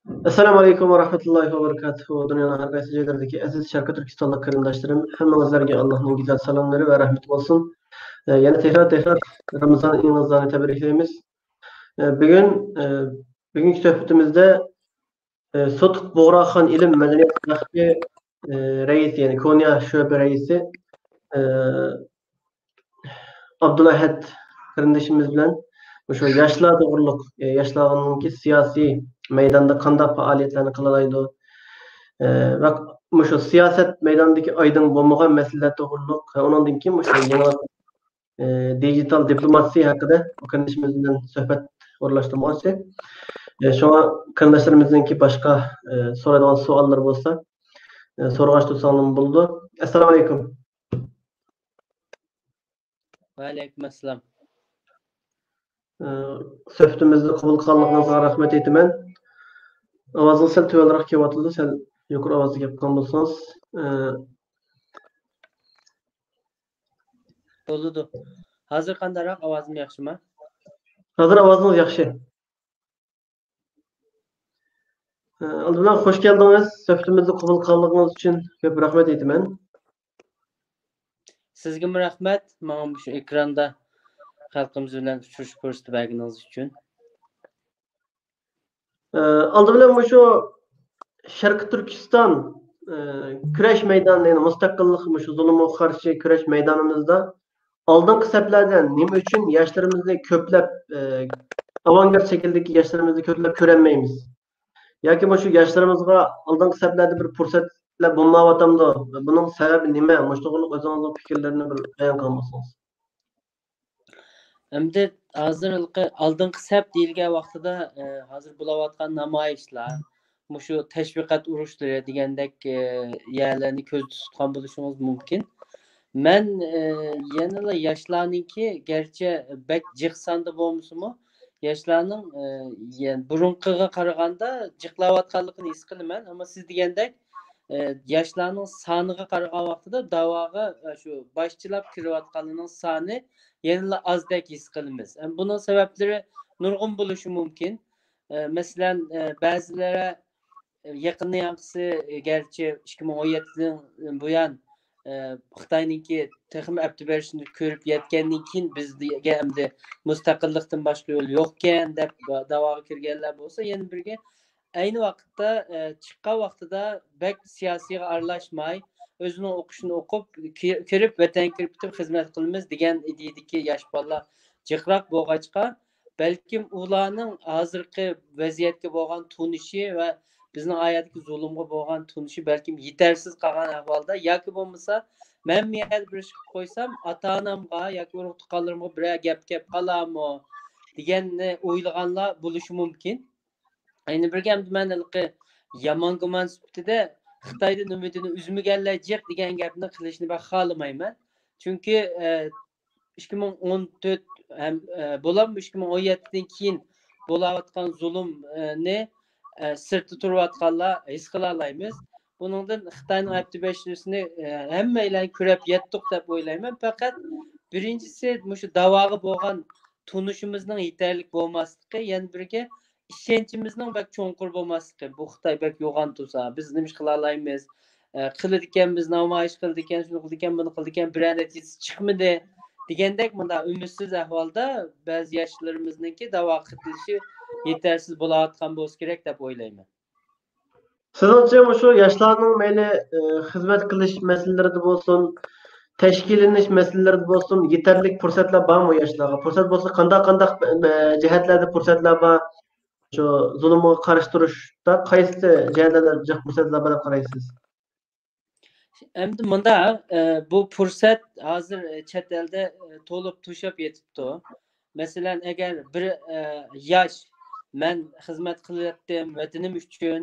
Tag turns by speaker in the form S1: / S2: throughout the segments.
S1: Assalamu alaikum wa rahmatullahi wa barakatuhu. Dünyanın her qaysı yerlerdeki aziz Şarkı Türkistanlı qarindoshlarım, hammangizlarga Allohning güzel salomlari va rahmati bo'lsin. Yana tekrar Ramazon oyingizni tabriklaymiz. Bugun bugungi suhbatimizda Sotuq Bo'g'raxon ilm madaniyat daxli raisi, ya'ni Konya sho'ba raisi Abdulahad qarindoshimiz bilan o'sha yoshlar to'g'riliq, yoshlarninki siyosiy maydonda qanday faoliyatlarni qilalaydi va shu siyosat maydonidagi oydin bo'lmagan masalalar to'g'riliq, undan keyin o'sha yangi dijital diplomasiya haqida qarindoshimiz bilan suhbat o'rlashtirmoqchi. Shunga qarindoshlarimizningki boshqa so'raydigan savollar bo'lsa, so'rag'ach tursam bo'ldi. Assalomu alaykum.
S2: Va alaykum assalom.
S1: Suhbatimizni qabul qilganligingizga rahmat aytaman. Ovozingiz sal tuvalroq kelyapti, sal yuqori ovozda gapirgan bo'lsangiz.
S2: Bo'ldi. Hozir qandayroq ovozim yaxshimi?
S1: Hozir ovozingiz yaxshi. Oldin bilan xush keldingiz. Suhbatimizni qabul qilganligingiz uchun ko'p rahmat aytaman.
S2: Sizga rahmat, mana shu ekranda xalqimiz bilan uchrashish fursati berganingiz uchun.
S1: Oldin bilan shu Sharq Turkiston kurash maydonida, ya'ni mustaqillik, shu zulmga qarshi kurash maydonimizda oldingi saflardan nima uchun yoshlarimizni ko'plab avangard shakldagi yoshlarimizni ko'plab ko'rolmaymiz? Yoki shu yoshlarımızga oldingi saflarda bir fursatlar bo'lmayotgandi. Buning sababi nima? Shu to'g'riliq o'zingizning fikrlarini bir bayon qilmoqsangiz.
S2: Endi hozir oldingi saf deyilgan vaqtida hozir bo'layotgan namoyishlar, shu tashviqot urushlari degandek yerlarni ko'zda tutgan bo'lishingiz mumkin. Men yana yoshlarningki garchi bak jiqsanda bo'lmasimi, yoshlarning burunqiga qaraganda jiqlayotganligini his qilaman, ammo siz degandek yoshlarning soniga qaragan vaqtida da'voga shu boshchilab kirayotganlarning soni yanada ozdek his qilamiz. Buning sabablari nurg'un bo'lishi mumkin. Masalan, ba'zilari yaqin yanqisi garchi 2017dan buyon Xitoyningki texnik apti berishini ko'rib yetgandan keyin bizga endi mustaqillikdan boshqa yo'l yo'qkan deb da'voga kirganlar bo'lsa, yana birga ayni vaqtda chiqqan vaqtida bak siyosiyga aralashmay, o'zining o'qishini o'qib, kirib vatanga kirib bitib xizmat qilamiz degan ideyadagi yosh bolalar jiqroq bo'lg'achqa, balkim ularning hozirgi vaziyatga bo'lgan tunishi va bizning hayotdagi zulmga bo'lgan tunishi balkim yetarsiz qolgan ahvolda, yoki bo'lmasa men miyat bir ish qilib qo'ysam, ota-onamga yoki urug' tuqqanlarimga bir gap qolarmi deganni o'ylaganlar bo'lishi mumkin. Ayni birga men yomon gumon sifatida Xitoydan umidini uzmaganlar jiq degan gapni qilishni ben xohlamayman. Chunki 2014 ham bo'lam 2017dan keyin bo'layotgan zulmni sirtda turayotganlar his qila olamiz. Buningdan Xitoyning aptibashlisini hammalar ko'rib yetdik deb o'ylayman. Faqat birinchisi shu da'voga bo'lgan tunishimizning yetarli bo'lmasligi, yana birga ishonchimizning bak cho'nqur bo'lmasligi. Bu Xitoy bak yo'g'on tursa, biz nima qila olamiz? Qiladigan biz namoyish qiladigan, shuni qiladigan, buni qiladigan bir natija chiqmadi degandek bunda umidsiz ahvolda ba'zi yoshlarimizningki da'vo qilishi yetarsiz bo'layotgan bo'lsa kerak deb o'ylayman.
S1: Sizningcha shu yoshlarning mayli xizmat qilish masalalarida bo'lsin, tashkillanish masalalarida bo'lsin, yetarli fursatlar bormi yoshlarga? Fursat bo'lsa, qanday jihatlarda fursatlar bor? Shu zulmga qarshi turishda qaysi jihatlarda fursatlar bor deb qaraysiz?
S2: Endi bunda bu fursat hozir chet elda to'lib to'shab yetibdi. Masalan, agar bir yosh men xizmat qilyaptim vatanim uchun,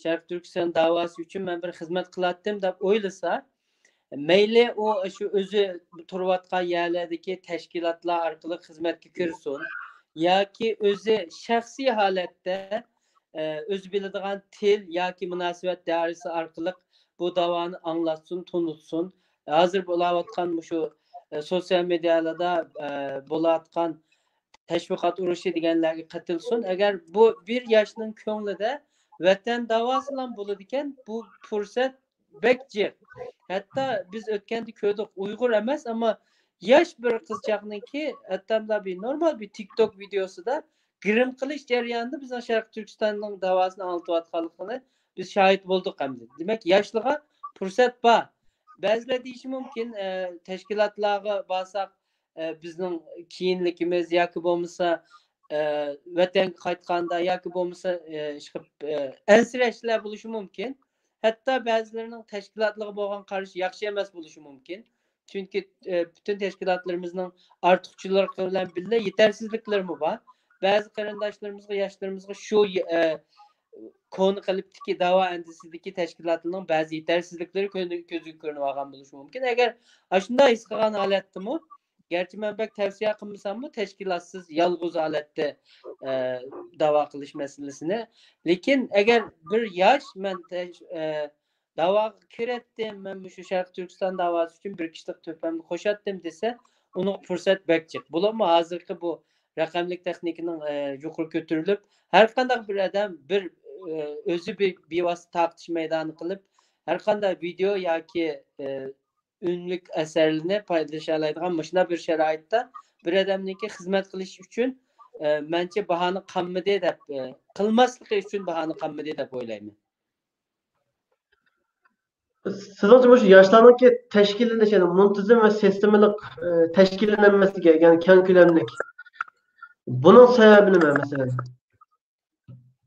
S2: Sharq Turkiston da'vosi uchun men bir xizmat qilyaptim deb o'ylasa, mayli u shu o'zi turayotgan yerlardagi tashkilotlar orqali xizmatga kirsin yoki o'zi shaxsiy holatda o'zi biladigan til yoki munosabat dairasi orqali bu davoni anglatsın, tunutsun. Hazır bo'layotgan shu sosyal medyalarda bo'layotgan tashviqot urushi deganlarga qatilsin. Agar bu bir yoshning ko'nglida vatan davası bilan bo'ladi ekan. Bu fursat bekçi. Hatta biz o'tganda ko'rdik, Uyg'ur emas, ama yosh bir qizchaqniki hatta bir normal bir TikTok videosida grim qilish jarayonida bizning Sharq Turkistonning davosini anlatayotganligini biz shohid bo'ldik hamda. Demak, yoshlarga fursat bor. Ba'zilar deyishi mumkin, tashkilotlarga borsak bizning kiyinligimiz yoki bo'lmasa vatanga qaytganda yoki bo'lmasa chiqib ansirashlar bo'lishi mumkin. Hatta ba'zilarining tashkilotlarga bo'lgan qarashi yaxshi emas bo'lishi mumkin. Çünkü bütün teşkilatlarımızın artıqçılığı bilan birlikte yetersizlikleri mi var? Bazı qarindoshlarımızga, yoshlarımızga şu konu qilibdiki davo endisindeki teşkilatlarning bazı yetersizlikleri ko'zga ko'rinib olgan bo'lishi mumkin. Agar shunday his qilgan holatdimi, gerçi men bek tavsiya qilmasam, tashkilotsiz yolg'iz holatda davo qilish masalasini, lekin agar bir yosh men dava kirettim, ben şu Sharq Turkiston davası için bir kişilik töpemni qo'shatdim desa, uni fursat bekçik. Bularmi hozirgi bu raqamlik texnikaning yuqori ko'tarilib, har qanday bir odam bir o'zi bir bevosita tartish maydoni qilib, har qanday video yoki ünlük eserlerini paylaşa oladigan mana bir sharoitda bir odamniki xizmat qilish uchun mencha bahona qolmadi deb, qilmasligi uchun bahona qolmadi deb o'ylayman.
S1: Sizce bu yaşlarındaki teşkilleniş, yani muntazam ve sistematik teşkillenmesiga, yani keng ko'lamlik. Bunun sebebi nima mesela?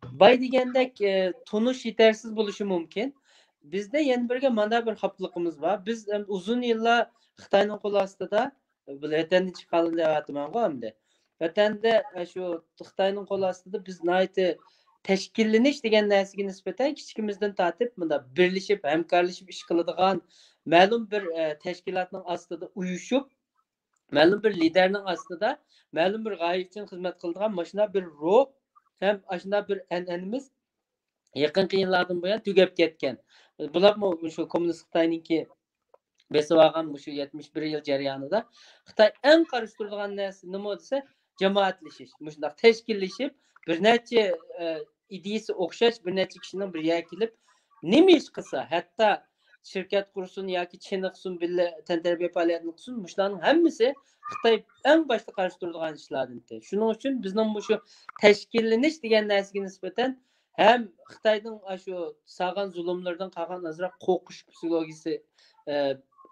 S2: Bay degandek tunush yetersiz bo'lishi mumkin. Bizda yana birga mana bir xaplığımız var. Biz uzun yillar Xitoyning qo'l ostida vatandan chiqarildi deyapman-ku endi. Vatanda shu Xitoyning qo'l ostida biz nayti tashkillanish degan narsaga nisbatan kichikimizdan tortib bunda birlashib, hamkorlashib ish qiladigan ma'lum bir tashkilotning ostida uyushib, ma'lum bir liderning ostida ma'lum bir g'oya uchun xizmat qiladigan mashina bir ruh hem aslında bir an'anamiz yaqinqi yillardan buyon tugab ketgan. Bularmi shu kommunist Xitoyninki besib olgan shu 71 yil jarayonida Xitoy eng qarshi turadigan narsa nima desa, jamoatlashish. Shunday tashkillashib, bir necha ideyasi o'xshash bir necha kishining bir yerga kelib, nima ish qilsa, hatto shirkat qursin yoki chiniqsin, billa tantarbiya faoliyatini qilsin, shularning hammasi Xitoy eng boshda qarshi turadigan ishlardan. Shuning uchun bizning shu tashkillanish degan narsaga nisbatan hem Xitoyning shu sağan zulmlardan qolgan azroq qo'rqish psixologiyasi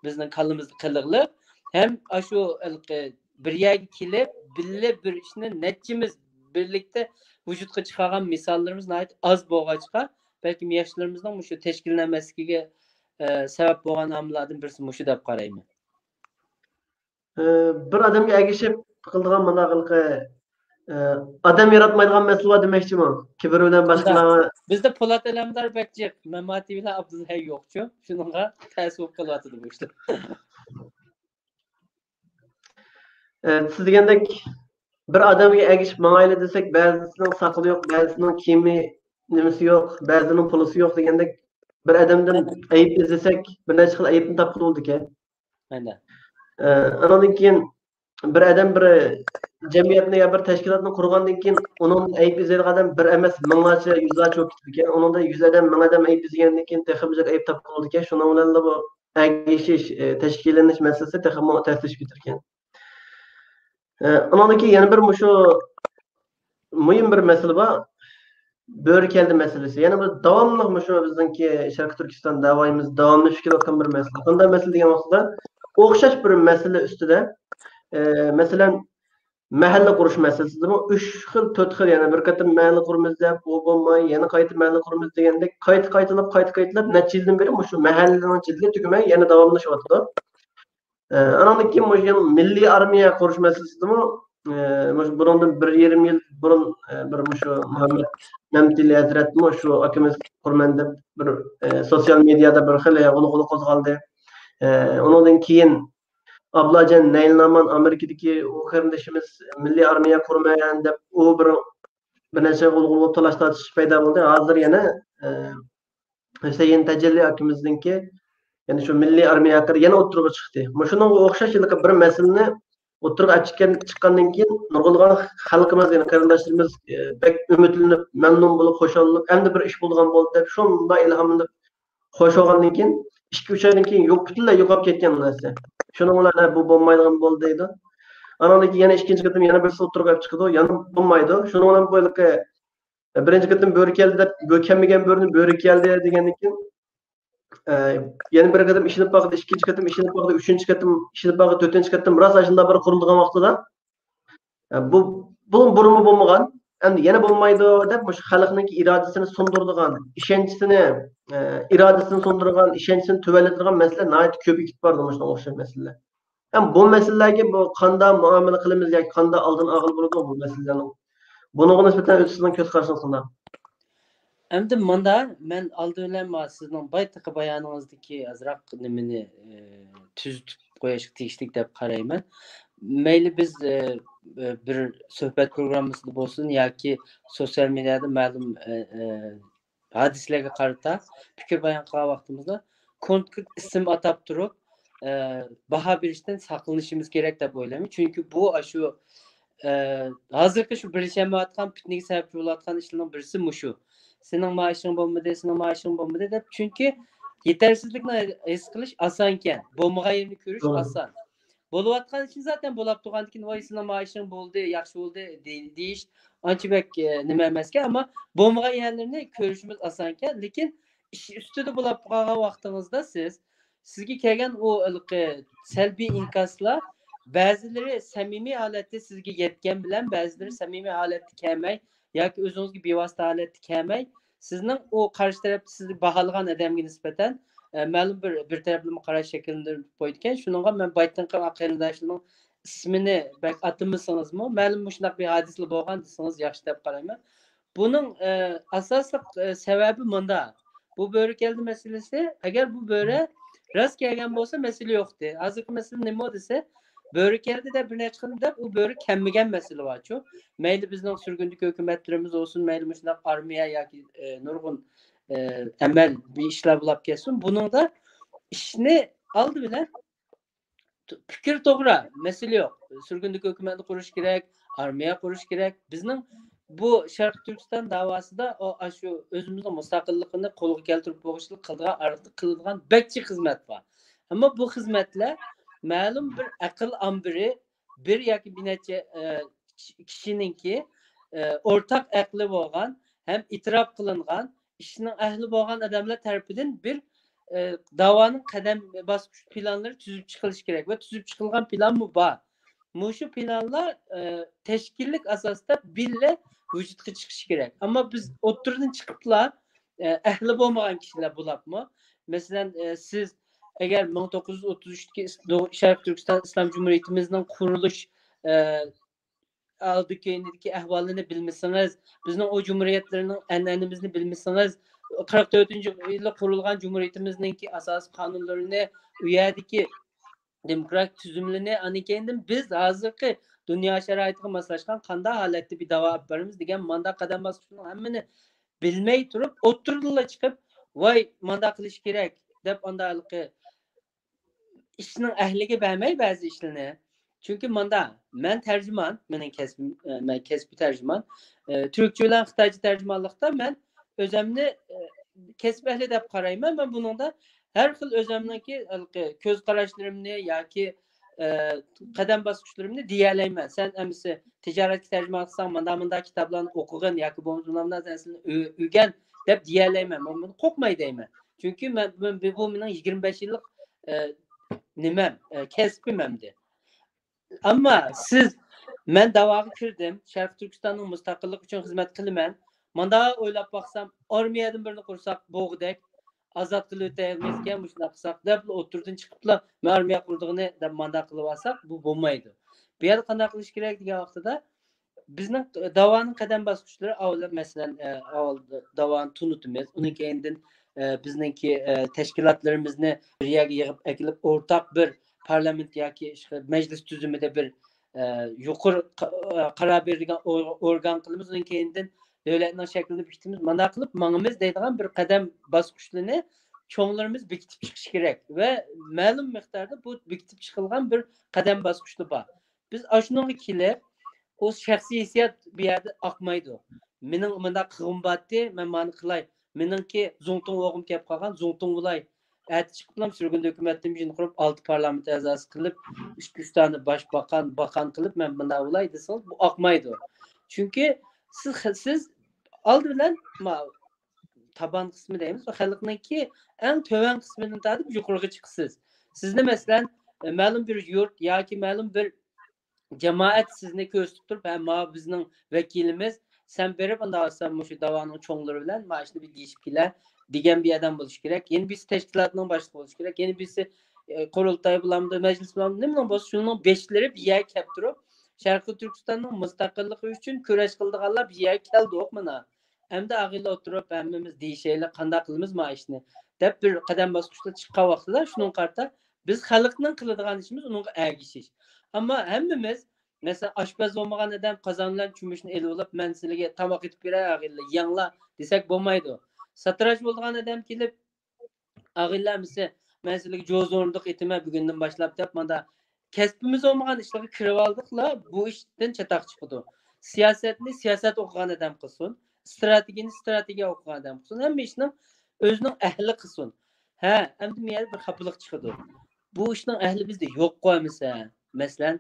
S2: bizning qalbimizda qiliqli, hem shu bir yerga kelib, billa bir ishni netchimiz birlikda vujudga chiqargan misollarimiz az bo'lg'achqa, balki yoshlarimizning shu tashkillanmasligiga sebep bo'lgan omillardan birisi shu deb qarayman.
S1: Bir adamga ergishib qildigan bunaqalqi adam yaratmaydigan masala demoqchimi? Kibr bilan boshqalarga
S2: bizda Po'lat Alamdar bakjiq, Mamati bilan Abdulhay yo'qchu. Shuningga ta'sir qilyapti bu ishlar.
S1: Siz degandek bir adamga ergishib mangayli desak, ba'zisining saqli yo'q, ba'zisining kiyimi nimasi yo'q, ba'zisining pulusi yo'q degandek bir adamdan ayib izlasak, bir necha xil ayibni topib bo'ldik-a.
S2: Mana.
S1: Ondan keyin bir adam bir jamiyatni ya bir tashkilotni qurgandan keyin uning ayib izlaydigan odam bir emas, minglarcha, yuzlarcha bo'lib ketdi ekan. Uningda 100 odam, 1000 odam ayib izlagandan keyin texnik ayib topib bo'ldi ekan. Shundan bilan bu ergishish, tashkillanish masalasi texmo ta'sirlashib ketar ekan. Ondan keyin yana bir shu muhim bir masala bor. Bo'ri keldi masalasi. Yana bir davomli shu bizningki Sharq Turkiston davoyimiz davomli fikr etgan bir masala. Bunday masala degan vaqtda o'xshash bir masala ustida masalan mahalla qurish masalasida 3 xil 4 xil yana bir qator mahalla quramiz deb u bo'lmay yana qayta mahalla quramiz degandek qayta-qaytalab necha yildan beri shu mahallaning ichida tugmay yana davomlashyapti. Andan keyin milliy armiya qurish masalasida bundan 1,5 yil burun bir shu Muhammad Namtili Hazratmi shu akamiz qurman deb bir sosyal medyada bir xil g'ulu qo'zg'aldi. Ondan keyin Ablacan Nailnaman Amerikadagi u qarindishimiz milliy armiya qurmagan deb u bir necha g'ulu talashlatış paydo bo'ldi. Hozir yana Husayn Tajalli akamizningki, ya'ni shu milliy armiya haqida yana o'tirib chiqdi. Shunga o'xshash bir masalani Oturup çıkandan keyin nurgulgan halkımız yani qarindoshlarimiz bek ümitlenip, memnun bolup, hoşlanıp, endi bir iş bulgan boldu dep şonda ilhamlanıp hoş olgandan keyin 2-3 aydan keyin yok butunlay yo'qolib ketgan bu narsa. Şonuň bilen bu bolmaýdygan boldy diýdi. Anandan keyin yana ikinci qitim yana birisi oturup çıkdı. Yana bolmaýdy. Şonuň bilen boýlyky birinci qitim böwri keldi dep bökemegen böwrüni böwri keldi degenden keyin yana bir qitim işinip bakdy, ikinci qitim işinip bakdy, üçüncü qitim işinip bakdy, dörtüncü qitim ras aşında bir kurulduğan wagtyda bu burunmu bolmagan, endi yana bolmaýdy dep şu halknyňki iradesini sondurdygan, işençisini, iradesini sondurgan, işençisini töwelendirgen mesele naýat köp gitip bardy şuna okşayan meseleler. Hem bu meselelerge bu kanda muamele kılımız ya kanda aldın ağıl buludu bu meselelerin. Bunu nispeten ötesinden köz karşısında.
S2: Endi manda men aldybilen sizning baytaky bayanınızdaki azrak nimini tüzüp koýaşyk tegişlik dep garaýman. Meyli biz bir söhbet programmasında bolsun yoki sosyal medyada ma'lum hadislerge qarata pikir bayan qilgan vaqtimizda konkret ism atap turup baha berişden saklanışımız gerek dep oýlaýmyn. Çünki bu şu hazırkı şu birleşme atkan pitnigi sebep bolatkan işlerden birisi muşu. Senin maaşın bolmady, senin maaşın bolmady dep. Çünki yetersizlikni es qilish asanken, bolmagan yerini görüş asan. Bolup atkan için zaten bolap turgandan keyin "Oy, senin maaşın boldy, ýaxşy boldy" diýiş ança bek nime emeske, ama bolmagan yerlerini görüşimiz asanken, lekin iş üstüde bolap turgan wagtyňyzda sizge kelgen o selbi inkaslar bäzileri samimi halatda sizge yetken bilen bäzileri samimi halatda kelmey yoki özüňizge bevasta halatda kelmey sizning o karşı tarap sizi bahalygan adamga nisbeten ma'lum bir taraflama qaraş şekillendirip koýdyken şununga men baytynky aqyrydaşlygyň ismini bek atymysyňyzmy ma'lum şundak bir hadisli bolgan diýseniz ýaxşy dep garaýman. Bunun asaslyk sebebi munda. Bu böwri keldi meselesi, eger bu böwre rast kelgen bolsa mesele ýokdy. Hazırky mesele nime dese, böwri keldi de bir neçe xil dep o böwri kemmigen mesele bar ço. Meýli bizning sürgünlük hökümetlerimiz olsun, meýli muşundak armiýa yoki nurgun emel bir işler bulap kelsin. Bunun da işini aldı bilen fikir toğra, mesele yok. Sürgünlük hökümeti kuruş gerek, armiya kuruş gerek. Bizning bu Şarkı Türkistan davasida o şu özümüzün mustaqilligini kolga keltirip boğuşluk kıldıgan, arıqlı kıldıgan bekçi hizmet var. Ama bu hizmetler ma'lum bir akıl ambiri bir yoki bir neçe kişininki ortak aklı bolgan hem itiraf kılıngan işinin ahli bolgan adamlar tarafidan bir davanın kadem basmış planları tüzüp çıkılış gerek ve tüzüp çıkılgan plan mı var? Muşu planlar teşkillik asasda bille vücutga çıkışı gerek. Ama biz oturdan çıkıplar ahli bolmagan kişiler bulapmı? Mesela siz eğer 1933'te Şarkı Türkistan İslam Cumhuriyetimizin kuruluş aldık kendiki ahvalini bilmesiniz, bizning o cumhuriyetlerinin an'anamizni bilmesiniz, 44-nji ýylda kurulgan cumhuriyetimizningki asas kanunlaryny, üýädiki demokratik tüzümlerini anikeýinden biz hazırkı dünya şeraýatyga maslaşgan kanda halatda bir dawa alyp barymyz degen manda kadam basgynyň hemmini bilmey turup oturdular çıkıp "Vay, manda kılıç gerek" dep ondalyky işiniň ählige bermey bäzi işlerini. Çünkü manda men terjüman, meniň kesbim, men kesbi terjüman. Türkçe bilen Xitayca terjümanlykda men özümni kesbi ähli dep garaýman. Men bununda her xil özümniki köz garaşlarymny yoki kadam basgyçlarymny diýerleýmen. Sen emisi tijaret terjümanlyksan manda kitaplarny okugan yoki bonjunamdan sensini ügen dep diýerleýmen. Men bunu kokmay diýmen. Çünkü men bu meniň 25 ýyllyk nimem, kesbimemdi. Ama siz men dawaga kirdim, Şarkı Türkistanyň mustaqillik üçin hizmet kılman. Manda oýlap baksam, armiýadan birini kursak bogdek azat kılıp ötäýmezken muşnaq qılsak dep oturdan çıkıpla men armiýa kurdygyny dep manda kılıp alsak bu bolmaýdy. Bu ýerde kanday kılıç gerek diýen wagtda bizning dawanyň kadam basgyçlary awla meselen dawany tunutmaz. Uny kendiň bizningki teşkilatlarymyzni bir ýerge ýygyp ekilip ortak bir parlament yoki meclis tüzümide bir yuqur karar berdigan organ kılymyz. Uny kendiň döwletniň şeklinde bitimiz manda kılıp maňymyz diýdigan bir kadam basgyçlaryny çoňlarymyz bekitip çykyş gerek we ma'lum miktarda bu bekitip çykylgan bir kadam basgyçly bar. Biz aşunun kelip o şahsiy hissiyat bir yerde akmaydı. Mening mında qığım batdı, men mani qılay. Meningki zontun oğum kep qalgan, zontun bulay. Әті çıkıplam sürgün hükümetten bir kurup 6 parlament azası kılıp 3 tane bakan kılıp men bunda olay deseniz bu akmaydı. Çünkü siz aldı bilen taban kısmı deyimiz ve halkınki en töven kısmından tadıp yukarıga çıksız. Sizde mesela ma'lum bir yurt yoki ma'lum bir cemaat sizni ko'z tutib turib, bizning vekilimiz sen berib unda olsam shu da'voning cho'nglari bilan mana shuni bir deyishib kelar degan bir odam bo'lishi kerak. Yeni birisi tashkilotning boshlig'i bo'lishi kerak. Yeni birisi qurultoy bilanmi, majlis bilanmi, nima bo'lsa shuning beshlari bir yerga kelib turib, Sharqiy Turkistonning mustaqilligi uchun kurash qildiganlar bir yerga keldik mana. Endi ag'ila o'tirib hammamiz deyishaylik, qanday qilamiz mana ishni deb bir qadam bosqichda chiqqan vaqtida shunga qarata biz xalqning qiladigan ishimiz unga ergishish. Ama hemmimiz mesela aşpaz olmagan adam kazanılan çümüşünü eli olup men sizge tamak etip birer ağırlı yanla desek bulmaydı. Satranç bulduğun adam gelip ağırlar mısın men sizge cozorunduk etime bugünden başlayıp yapmada kesbimiz olmagan işleri kırıp aldıkla bu işten çatak çıkdı. Siyasetini siyaset okuyan adam kılsın. Stratejini strateji okuyan adam kılsın. Hem işinin özünün ehli kılsın. Hem de bir kapılık çıkdı. Bu işin ehli bizde yok koymasa. Mesela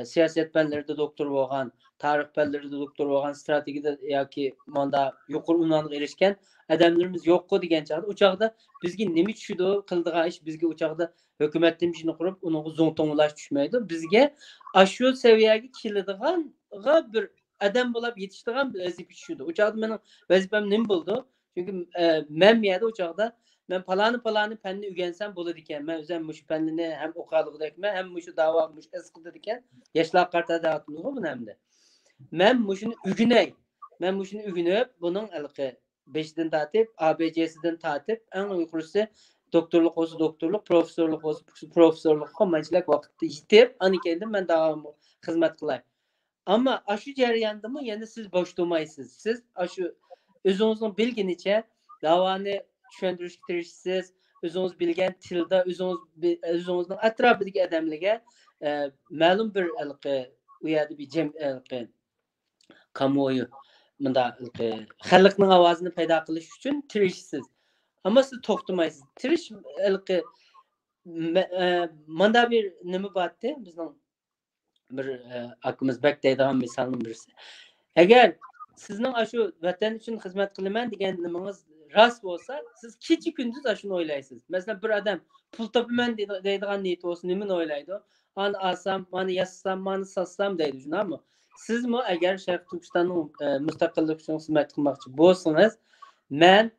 S2: siyaset fənlərində doktor bolğan, tarix fənlərində doktor bolğan, strategiyada yoki manda yuqur unvanlığa erişkən adamlarımız yoxqu degan çağda o çağda bizge nemi düşüdü, qıldığı iş bizge o çağda hökumətdən bir şeyni qurup onu zontonlaş düşməydi. Bizge aşu seviyəyə kiladigan bir adam bulab yetişdigan bir vəzifə düşüdü. O çağda mənim vəzifəm nemi buldu? Çünki mən miyədə o çağda ben palanı fenni ügensem bulu diken. Ben özüm şu fennini hem okalığı dekme hem şu dava eskıda diken. Yaşlar karta dağıtmıyor bu hem de. Ben şunu ügüney. Ben şunu ügünüp bunun elki 5'den tatip, ABC'sinden tatip en yukarısı doktorluk olsa doktorluk, profesörlük olsa profesörlük komancılık vakitte yitip ani kendim ben devamlı hizmet kılay. Ama aşı ceryandı mı yani siz boş durmaysınız. Siz aşı özünüzün bilginiçe davanı tushuntirishsiz o'zingiz bilgan tilda o'zingizning atrofidagi odamlarga ma'lum bir u yerda bir kamuoyu bunda xalqning ovozini paydo qilish uchun tirishsiz. Ammo siz to'xtamaysiz. Tirish manda bir nima bordi bizning bir akimiz bak deydigan misolning birisi. Agar sizning shu vatan uchun xizmat qilaman degan nimangiz rast bo'lsa siz kecha kunduz shuni o'ylaysiz. Masalan bir odam pul topaman deydigan niyati bo'lsa nimani o'ylaydi? Mani olsam, mani yassam, mani satsam deydi, shunami? Sizmi agar Sharqiy Turkistonning mustaqillik uchun xizmat qilmoqchi bo'lsangiz, men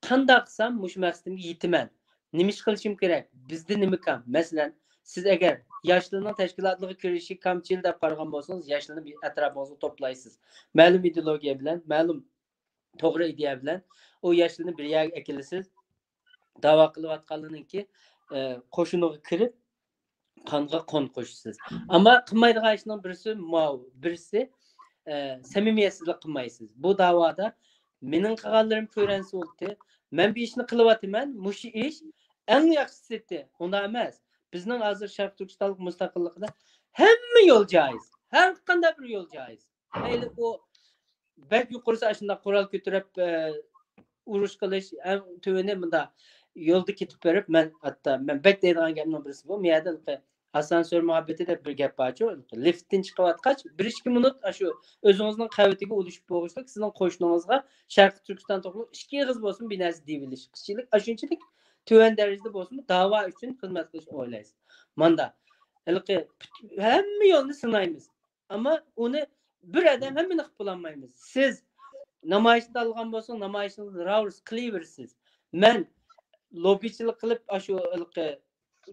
S2: qanday qilsam shu maqsadimga yetaman? Nima ish qilishim kerak? Bizda nima kam? Masalan, siz agar yoshlarning tashkilotlarga kirishi kamchil deb qaragan bo'lsangiz, yoshlarni bir atrofingizga to'playsiz. Ma'lum ideologiya bilan, ma'lum to'g'ri ideya bilan o yoshlarni bir yerga akilasiz. Da'vo qilayotganlarningki qo'shiniga kirib qonga qon qo'shasiz. Ammo qilmaydigan ishning birisi samimiyatsizlik qilmaysiz. Bu da'voda mening qilganlarim ko'ransa bo'ldi. Men bir ishni qilyapman, mushi ish eng yaxshisi. Unda emas. Bizning hozir Sharq Turkistonlik mustaqilligida hamma yo'l joiz. Har qanday bir yo'l joiz. Mayli o bek yuqorisi shunda qurol ko'tarib urush qilish ham töveni bunda yo'lda ketib berib men bek deydigan gapning birisi bu. Miyada asansör muhabbeti de bir gap bor-ku. Liftdan chiqayotgach 1-2 minut shu o'zingizning qavatiga ulashib qo'yishlik sizning qo'shningizga Sharqiy Turkiston to'g'ri 2 yig'iz bo'lsin bir narsa deyilish. Qishchilik ashunchalik töven darajada bo'lsin da'vo uchun xizmat qilishni o'ylaysiz. Manda hamma yo'lni sinaymiz. Ammo uni bir odam hammani qilib bo'lmaymiz. Siz namoyishda olgan bo'lsangiz, namoyishingizni ravrs qilaverasiz. Men lobbichilik qilib shu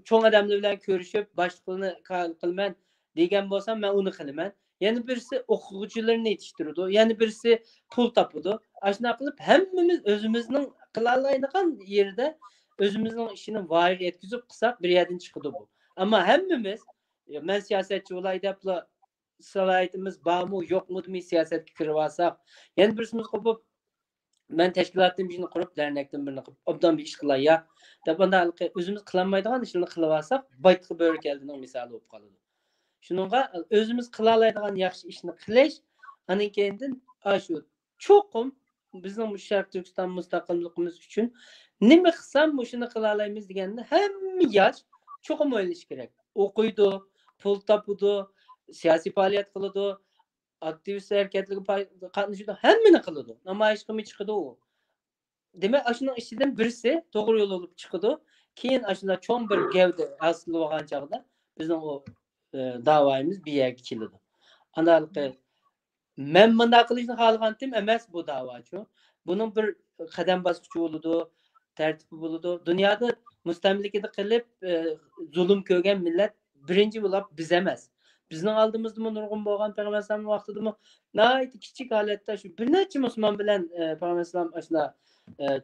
S2: cho'ng odamlar bilan ko'rishib, boshliqni qilman degan bo'lsam, men uni qilaman. Yana birisi o'quvchilarni yetishtiradi, yana birisi pul topadi. Ashuna qilib hammamiz o'zimizning qila oladigan yerda o'zimizning ishini voyaga yetkazib qilsak, bir yerdan chiqadi bu. Ammo hammamiz men siyosatchi bo'lay deb salohiyatimiz bormi, yo'qmi deb siyosatga kirib olsak, yana birisimiz qo'pib ben teşkilatdan birini kurup dernekten birini kurup obdan bir iş kılay ya. Da bunda özümüz kılanmaydıgan işlerini kılıp alsak baytıqı börek eldiğinin misali olup kalıdı. Şununla özümüz kılalaydigan yaxşı işini qilish, anan keyindin aşu çoqum bizning bu Sharq Turkiston mustaqilligimiz uchun nima qilsam shuni qilalaymiz deganda hamma yosh cho'qim o'ylash kerak. O'qiydi, pul topadi, siyosiy faoliyat qiladi, aktivist harakatlarga qatnashadi, hammani qiladi. Namoyish qilmay chiqadi u. Demek aşının işinden birisi doğru yol olup çıkıdı. Keyin aşında çoğun bir gevde asılı olan çağda bizim o davayımız bir yer geçildi. Analıkı men mında kılışını halgantim emes bu davaçı. Bunun bir kadem basıcı oludu, tertibi buludu. Dünyada müstemlikede kılıp zulüm kögen millet birinci bulap biz emez. Bizning aldığımızda mı nurgun boğan Peygamber'in vaxtıda mı nayet kiçik halette şu bir neçe Müslüman bilen Peygamber'in aşına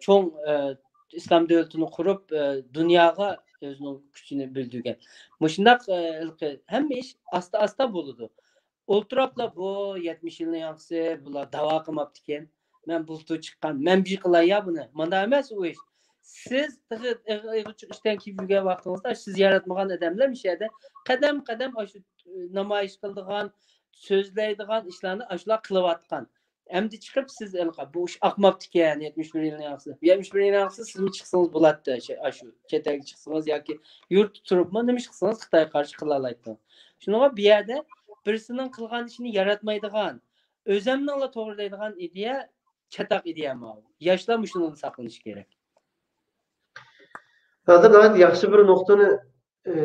S2: çoğun İslam devletini kurup dünyaya özünün gücünü bildirgen. Muşundaq hem iş asta buludu. Ultrapla bu 70 yılın yansı bula dava qılmaptı eken. Men bultu çıqqan. Men bir qılay ya bunu. Manda emas o iş. Siz işten kiyip yürgen vaqtыңızda siz yaratmagan adamlar bir şeyde qadam aşı namoyish qildigan, so'zlaydigan ishlarni ashlar qilayotgan. Endi chiqib siz bu ish aqmabdi ekan 71 yilning yaxshisi. 71 yilning yaxshisi siz mi chiqsangiz bo'ladi shu chetga chiqsangiz yoki yurt turibmi nima ish qilsangiz Xitoy qarshi qila oladi. Shuninga bu yerda birisining qilgan ishini yaratmaydigan, o'zimningla to'g'rilaydigan ideya chataq ideya bu. Yoshlar shuni saqlanish kerak.
S1: Hozir gayet yaxshi bir nuqtani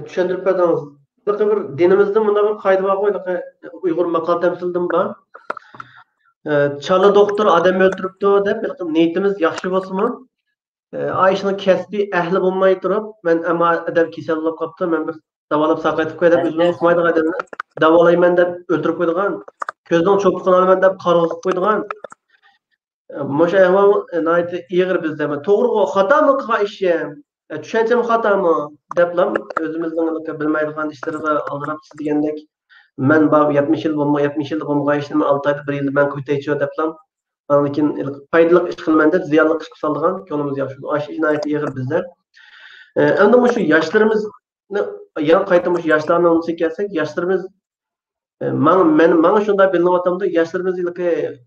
S1: tushuntirib berdingiz. Bir dinimizde bunda bir kaydı var koyduk. Uygur makal temsildim ben. Çalı doktor adam öldürüptü dep bir niyetimiz yaxşı bolsunmu? Ayşının kesbi ehli bulmayı durup men ama adam kesel olup kaptı. Men bir davalap saqaytıp koy dep özümü okumaydı adamı. Davalayman dep öldürüp koyduğun. Közden çopukunu alman dep qargıp koyduğun. Moşa ehval nayeti iğir bizde. Toğru hata mı kıha işim? Düşüncem hata mı? Deplam özümüzden bilmeydiğin işlerine aldırıp siz degендek men bab 70 yıl bulma 70 yıl bulma işini 6 ayda 1 yılda ben kuytayçı deplam. Lakin faydalı iş kılmanda ziyanlı iş kısaldıgan yolumuz yaxşı. Aş inayet iğir bizde. Endi şu yaşlarımız yan qaytamış yaşlarını unutsak gelsek yaşlarımız men şunda bilinip atamda yaşlarımız ilki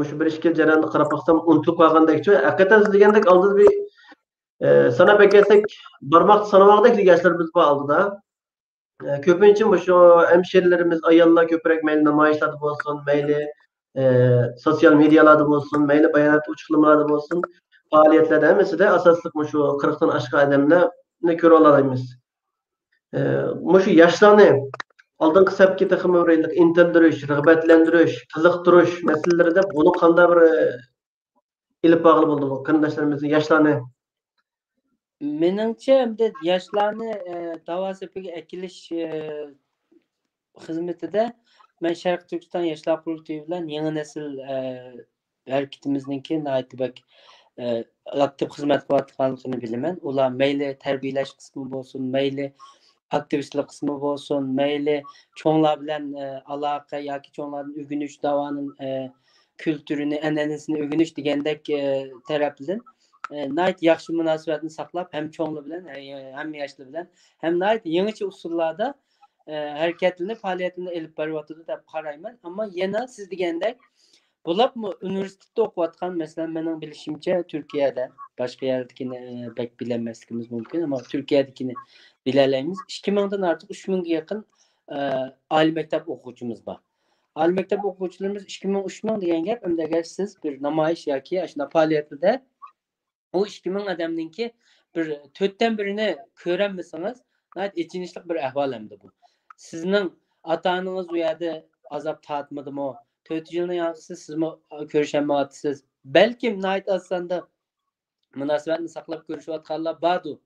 S1: şu bir işkel jarayonda qarab baksam unutulup kalgandek. Hakikaten siz degендek aldı bir sana beklersek barmak sanamaqdek yaşlarımız bu aldı da. Köpünçün şu hemşerilerimiz ayalla köprek meyli namayişlerde olsun, meyli sosyal medyalarda olsun, meyli bayanat uçuklamalarda olsun, faaliyetlerde hemisi de asaslık şu 40'tan aşağı adamla ne köre olalıyız. Şu yaşlarını aldığın sepki takım öğrendik, intildiriş, rağbetlendiriş, kızıktırış meseleleri de bunu kanda bir ilip bağlı buldu bu. Kırındaşlarımızın yaşlarını
S2: Menimce hem de yaşlarını dava sebebi ekiliş hizmetinde ben Şarkı Türkistan Yaşlar Kurultayı bilen yeni nesil hareketimizdeki naitibek aktif hizmet kılatkanlığını bilemen. Ola meyli terbiyeleş kısmı olsun, meyli aktivistlik kısmı olsun, meyli çoğunlar bilen alaka yoki çoğunların ügünüş davanın kültürünü, enenesini ügünüş degendek tarafından nayt yaxşı münasibetini saklap hem çoğunlu bilen hem yaşlı bilen hem nayt yeniçe usullarda hareketini faaliyetini elip barıvatıdı da qarayman ama yana siz degendek bulap mı üniversitede okuyatkan mesela benim bilişimce Türkiye'de başka yerdekini pek bilemezlikimiz mümkün ama Türkiye'dekini bilelerimiz 2000'den artık 3000'e yakın ali mektep okuyucumuz var. Ali mektep okuyucularımız 2000 deyen gap hem de eğer siz bir namayış yaki aşına faaliyetinde o 2000 adamınki bir 4'ten birini körenmesiniz nayet içinişlik bir ahval hem de bu. Sizin ata-ananız u yerda azap tatmadı mı? 4 yılın yanlısı siz mi görüşemeyapsınız? Belki nayet aslında münasibetini saklap görüşüyotganlar bardu.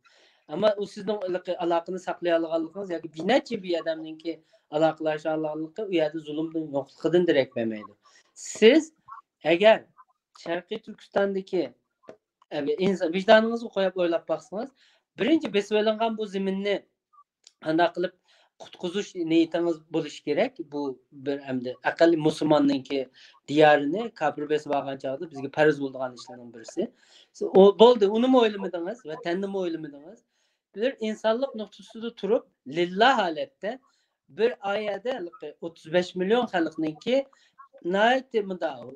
S2: Ama o sizin alaqını saklayalıqanlığınız yoki bir neçe bir adamınki alaqlaşanlığı u yerda zulümdün yo'qligidan direkt bilmeydi. Siz eğer Şarkı Türkistan'daki insan vicdanınızı koyup oylap baksanız birinci besvelengan bu zeminni anda qilib qutquzuş niyetiniz bo'lishi kerak. Bu bir hamda aqalli musulmonninki diyorini kafir besib olgan chog'da bizga farz bo'lgan ishlarning birisi. O bo'ldi, uni mi o'ylamadingiz va tanni mi o'ylamadingiz? Bir insonlik nuqtasida turib lillah holatda bir ayada 35 milyon xalqniki nayte mıdav.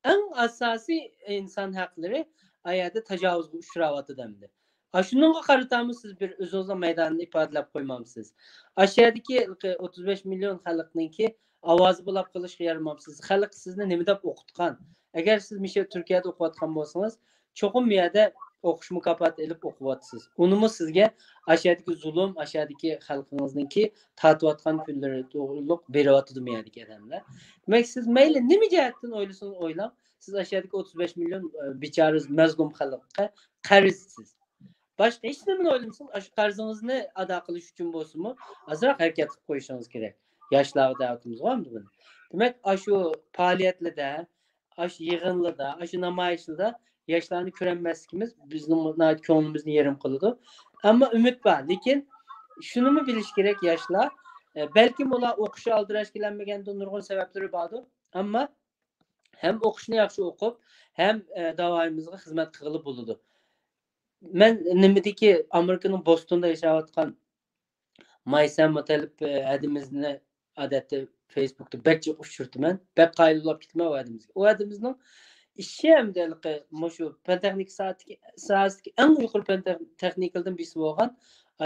S2: En asasi insan hakları ayada tecavüzge uçravatı demdi. Aşununğa qaratamı siz bir özünüzün meydanını ifadelep koymamsınız. Aşağıdaki 35 milyon xalqniki avazı bulap qılışqa yaramamsınız. Xalq sizni nima deb o'qitgan? Agar siz Misha Turkiyada o'qiyotgan bo'lsangiz, cho'qim bu yerda o'qish mukofoti ilib o'qiyapsiz. Unimi sizga aşağıdaki zulm, aşağıdaki xalqingizniki tatiyotgan kunlari to'g'riliq beryapti bu yerdagi odamlar. Demak, siz mayli nima jihatdan o'ylasangiz o'ylab, siz aşağıdaki 35 milyon bichariz mazlum xalqqa qarzsiz. Başqa hech nimani o'ylamaysiz. Shu qarzingizni ado qilish uchun bo'lsinmi, azroq harakat qilib qo'yishingiz kerak. Yoshlar da'vatimiz bormi buni? Demak, shu faoliyatlarda, shu yig'inlarda, shu namoyishlarda yoshlarni ko'rolmasligimiz bizning ko'nglimizni yerim qiladi. Ammo umid bor. Lekin shuni bilish kerak yoshlar, balkim ular o'qish aldirash kelanmaganda nurg'un sabablari bordir. Ammo hem o'qishni yaxshi o'qib, hem davoyimizga xizmat qilib bo'ladi. Men nimidagi Amerikaning Bostonda yashayotgan Maysam Mutalib adimizni odatda Facebookda bekçi uçurtman. Bek qaylulab gitme o adimizga. O adimizning ishi hamdaligi shu pan-texnik soatdagi eng yuqori pan-texnikaldan birisi bo'lgan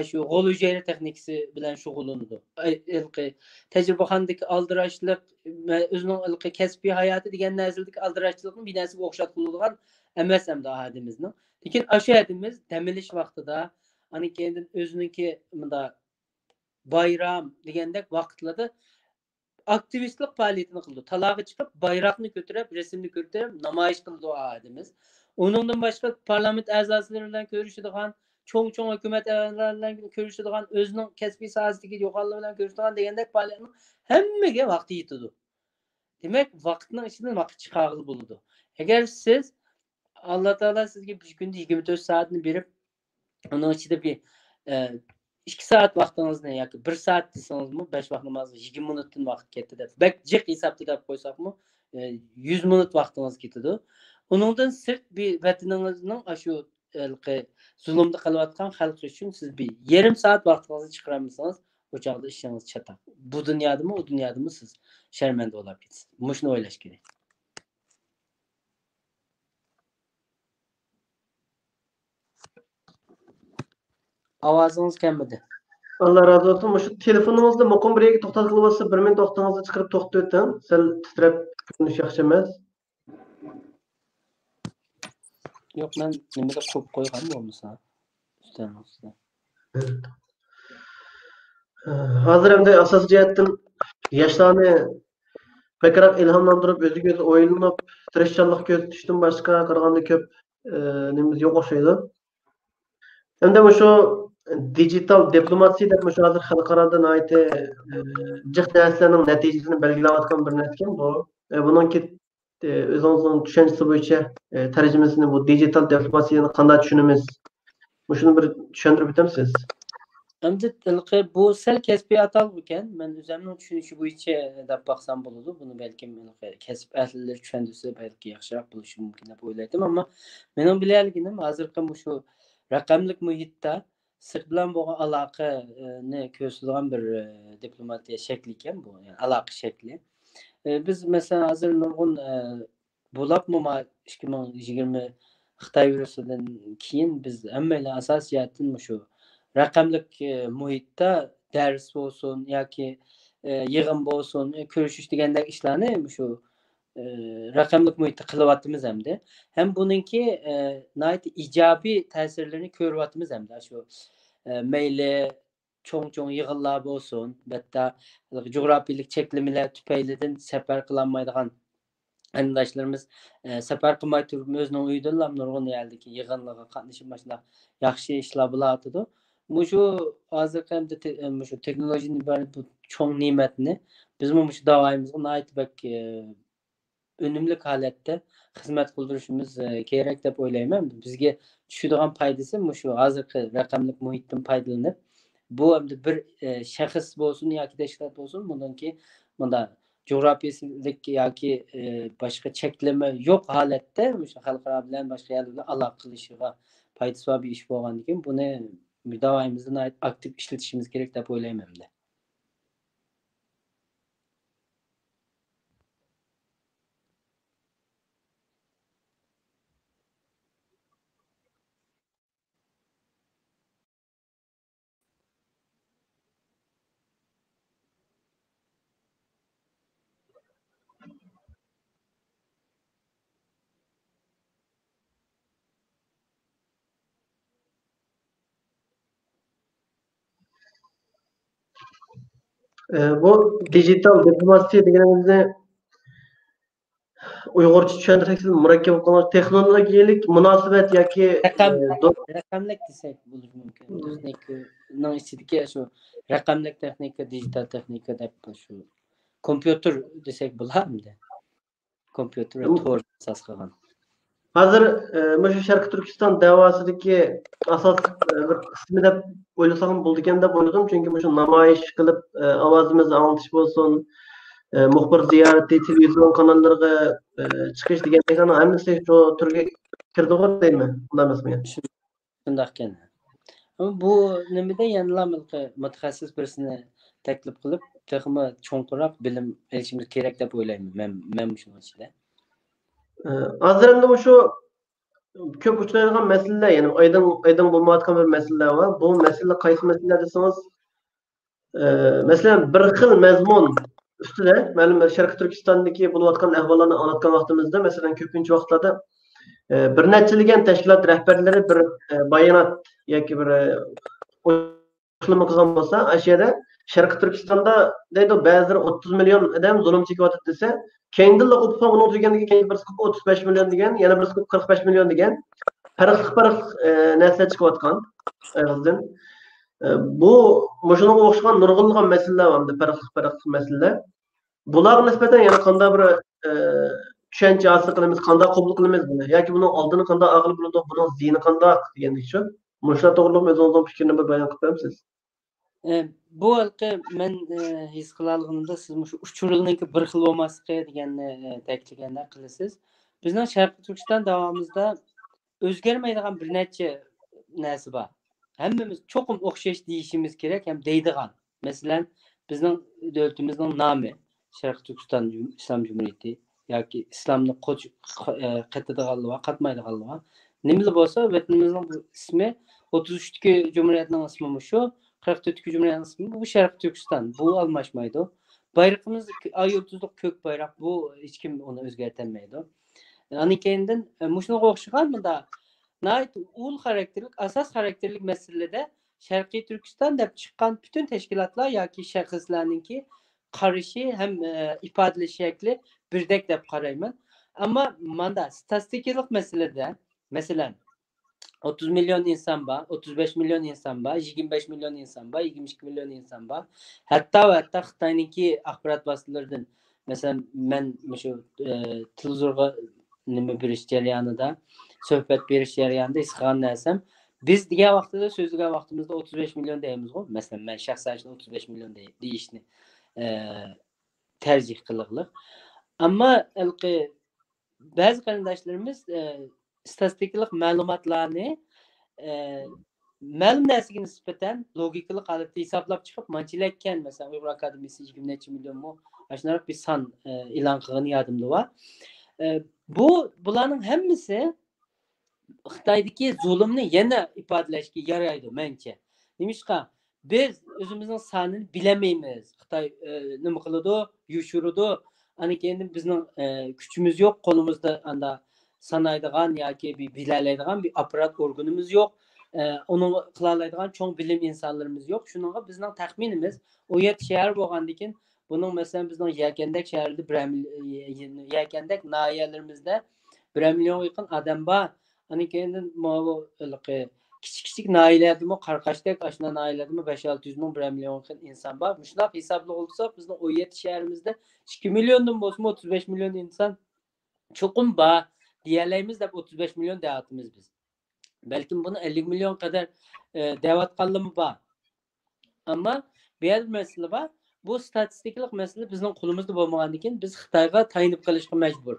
S2: shu g'ol hujayra texnikasi bilan shug'ullanadi. Tajribaxonadagi aldirashlik, o'zining kasbiy hayoti degan narsadagi aldirashlikning binasiga o'xshat qiladigan emas hamda adimizning. Lekin o'sha adimiz damilish vaqtida, ani keyin o'ziniki bunda bayram degandek vaqtlarda aktivistlik faoliyatini qildi. Talaga chiqib, bayroqni ko'tarib, rasmni ko'tarib, namoyish qildi o adimiz. Uningdan boshqa parlament a'zolari bilan ko'rishadigan, cho'ng hukumat a'zolari bilan ko'rishadigan, o'zining kasbiy sohasidagi yo'qollar bilan ko'rishadigan degandek faoliyatning hammaga vaqti yetadi. Demak, vaqtning ichidan vaqt chiqarib bo'ladi. Agar siz Alloh taolo sizga bir kunda 24 soatni berib, uning ichida bir 2 saat vaqtingizni yoki 1 saat desangizmi 5 vaqt namozga 20 minutdan vaqt ketdi deb. Bak jiq hisobda deb qo'ysakmi 100 minut vaqtingiz ketadi. Uningdan sirt bir vataningizning shu zulmda qilayotgan xalq uchun siz bir yarim soat vaqtingizni chiqaramisangiz, o chog'da ishingiz chataq. Bu dunyodami, o dunyodami siz sharmanda bo'lib ketasiz. Mushuni o'ylash kerak. Ovozingiz kelmadi.
S1: Allah razı olsun. Şu telefonunuzda muqim bir yere to'xtatib bo'lsa, 1 minut vaqtingizni chiqarib to'xtatib o'ting. Sal titrab ko'rinish yaxshi emas.
S2: Yo'q, men nimaga qo'yib qo'ygan bo'lmasa, ustamizda.
S1: Hozir hamda asosiy jihatdan yoshlarni ko'proq ilhomlantirib, o'ziga o'zi o'ylanib, tirishchanlik ko'rsatishdan boshqa qilganda ko'p nimamiz yo'q o'xshaydi. Hamda shu dijital diplomasiya deb shu hozir xalqaroda aytdi jiq narsalarning natijasini belgilayotgan bir narsa bu. Buningki o'zingizning tushunchasi bo'yicha tarjimasini bu dijital diplomasiyani qanday tushunamiz? Shuni bir tushuntirib o'tamsiz?
S2: Endi bu sal kasbiy atalg'i ekan. Men o'zimning tushunishi bo'yicha deb baxsam bo'ladi. Buni balkim kasb ahlilari tushuntirsa balki yaxshiroq bo'lishi mumkin deb o'ylaydim. Ammo mening bilganligim hozirgi shu raqamlik muhitda sirt bilan bo'lgan aloqani ko'rsatadigan bir diplomatiya shakli ekan bu. Yani aloqa shakli. Biz masalan hozir nurg'un bo'libmi 2020 Xitoy virusidan keyin biz hammalar asosiy jihatdan shu raqamlik muhitda dars bo'lsin yoki yig'in bo'lsin, ko'rishish degandek ishlarni shu raqamlik muhitda qilyapmiz hamda. Ham buningki ijobiy ta'sirlarini ko'ryapmiz hamda. Shu mayli cho'ng yig'inlar bo'lsin, bitta jo'grafiyalik cheklamalar tufaylidan safar qilolmaydigan qarindoshlarimiz safar qilmay turib o'zining uyidan nurg'un yerdagi yig'inlarga qatnashib mana yaxshi ishlar bo'layotdi. Shu hozirgi shu texnologiyaning bu cho'ng ne'matni biz shu davoyimizga bak unumli holatda xizmat qildirishimiz kerak deb o'ylayman. Bizga tushadigan foydasi shu hozirgi raqamlik muhitdan foydalanib bu endi bir shaxs bo'lsin yoki tashkilot bo'lsin, bundan keyin bunda jo'grafiyalik yoki boshqa cheklama yo'q holatda o'sha xalqaro bilan boshqa yerlar bilan aloqa qilishiga foydasi bor bir ish bo'lgandan keyin buni doimimizdan aktiv ishlatishimiz kerak deb o'ylayman.
S1: Bu dijital diplomasiya deganimizni Uyg'urcha tushuntirasiz, murakkab qilgan texnologiyalik munosabat yoki
S2: Raqamlik desak bo'lishi mumkin. Texnikaning ichidagi shu raqamlik texnika, digital texnika deb shu kompyuter desak bo'ladimi? Kompyuter va tor asos qilgan.
S1: hozir shu Sharqi Turkiston da'vosidagi asos bir qismi deb o'ylasam bo'ldi ekan deb o'yladim. Chunki shu namoyish qilib ovozimizni anglitish bo'lsin, muxbir ziyarati, televizion kanallarga chiqish degan hammasi shu turga kirdi deymi? Unday emasmi?
S2: Shunday ekan. Ama bu nimada yanıla mutaxassis birisini taklif qilib, texmi cho'nqiroq bilim olishimiz kerak deb o'ylayman. Men shuni ichida.
S1: Hozir endi shu ko'p uchraydigan masalalar, ya'ni oydin bo'lmayotgan bir masalalar var. Bu masala qaysi masala desangiz, masalan bir xil mazmun ustida, ma'lum Sharqi Turkistondagi bo'layotgan ahvollarni anlatgan vaqtimizda, masalan ko'pincha vaqtlarda bir neçiligen tashkilot rahbarlari bir bayonot yoki bir qo'shilma qilgan bo'lsa, ashiyada Sharqi Turkistonda deydi ba'zilar 30 milyon odam zulm chekyapti desa, keyindan o'qib uni tugaganiga keyin bir 35 milyon degan, yana bir 45 milyon degan farq narsa chiqayotgan. Bu shunga o'xshagan nurg'unlagan masalalar var, farq masalalar. Bular nisbatan yana qanday bir tushuncha hosil qilamiz, qanday qabul qilamiz buni, yoki buni oldini qanday aql bo'ladi, buni ziyni qanday degandek shu. Mushlar to'g'riliq o'zingizning fikrini bir bayon qilib berasiz?
S2: Bu halqa men his qilayotganimda siz shu uchurilniki bir xil bo'lmasligi deganni ta'kidlaganda qilasiz. Bizning Sharqi Turkiston davomimizda o'zgarmaydigan bir necha narsa bor. Hammamiz cho'qim o'xshash deyishimiz kerak ham deydigan. Masalan, bizning davlatimizning nomi Sharqi Turkiston Islom Jumhuriyati yoki islomni qatadiganligi, qatmaydiganligi. Nimali bo'lsa, vatanimizning bu ismi 33-ki Cumhuriyetning ismi shu, 44-ki Cumhuriyetning ismi bu Sharqi Turkiston. Bu almashmaydi. Bayrog'imiz ay yulduzli ko'k bayroq, bu hech kim uni o'zgartirmaydi. Ani keyindan shunga o'xshagan bunda ul xarakterlik, asas xarakterlik masalada Sharqiy Turkiston deb chiqqan bütün tashkilotlar yoki shaxslarningki qarashi ham ifodalash shakli birdek deb qarayman. Ama manda statistikalik masalada, masalan 30 milyon insan var, 35 milyon insan var, 25 milyon insan var, 22 milyon insan var. Hatta Xitoyninki axborot vositalaridan, mesela men shu televizorga nima berish jarayonida, suhbat berish jarayonida isqan narsam, biz degan vaqtida so'zlagan vaqtimizda 35 milyon deymiz-ku. Mesela men shaxsan 35 milyon deyishni tercih qilganlik. Ama bazı qarindoshlarimiz statistikalik ma'lumotlarni ma'lum narsaga nisbatan logikalik holatda hisoblab chiqib, manchilayotgan, masalan Uyg'ur akademiyasi 20 necha million mu shunaqa bir son e'lon qilgani yodimda bor. Bularning hammasi Xitoydagi zulmni yana ifodalashga yaraydi mencha. Nimishqa biz o'zimizning sonini bilamaymiz. Xitoy nima qiladi, yushuradi. Ana keyin bizning kuchimiz yo'q, qo'limizda anda sanaydigan yoki bir bilalaydigan bir apparat organımız yo'q. Onu qilalaydigan cho'ng bilim insonlarimiz yo'q. Shuningga bizning taxminimiz o yer shahar bo'lgandan buning masalan bizning Yakandak shahrida Yakandak nahiyalarimizda 1 milyon yaqin odam bor. Ana keyin kichik nahiyalardami, Qarqashdak ashuna nahiyalardami 5-600 ming 1 milyon yaqin inson bor. Shunday hisobli olsak bizning o yer shahrimizda 2 milyondan bo'lsa 35 milyon inson cho'qim bor. Diyelerimiz de 35 milyon dağıtımız biz. Belki bunu 50 milyon kadar dağıtkanlığımı var. Ama bir mesele var. Bu statistiklik mesele bizim kolumuzda olmaganken biz Xitoyga tayinib qilishga majbur.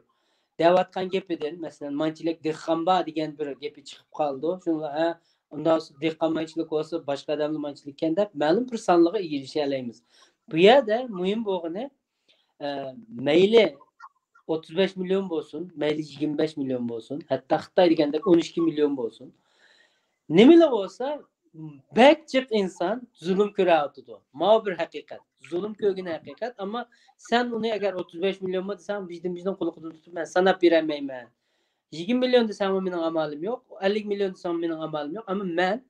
S2: Dağıtkan gepiden mesela manchilik dehqonba degan bir gepi chiqib qoldi. Shunga undan dehqon manchilik olsa boshqa odamlar manchilikkan deb ma'lum bir sonliga erisha olamiz. Bu yerda muhim bo'lgani mayli 35 milyon olsun, mayli 25 milyon olsun, hatta Xitoy deganda 12 milyon olsun. Nimeli olsa bekçik insan zulüm ko'rayotdi. Ma bir haqiqat. Zulüm ko'rgan haqiqat, ama sen onu eğer 35 milyon mu desen bizden qo'liqdan tutib men sanab bermayman. 20 milyon desem mening amalim yo'q, 50 milyon desem mening amalim yo'q, ama men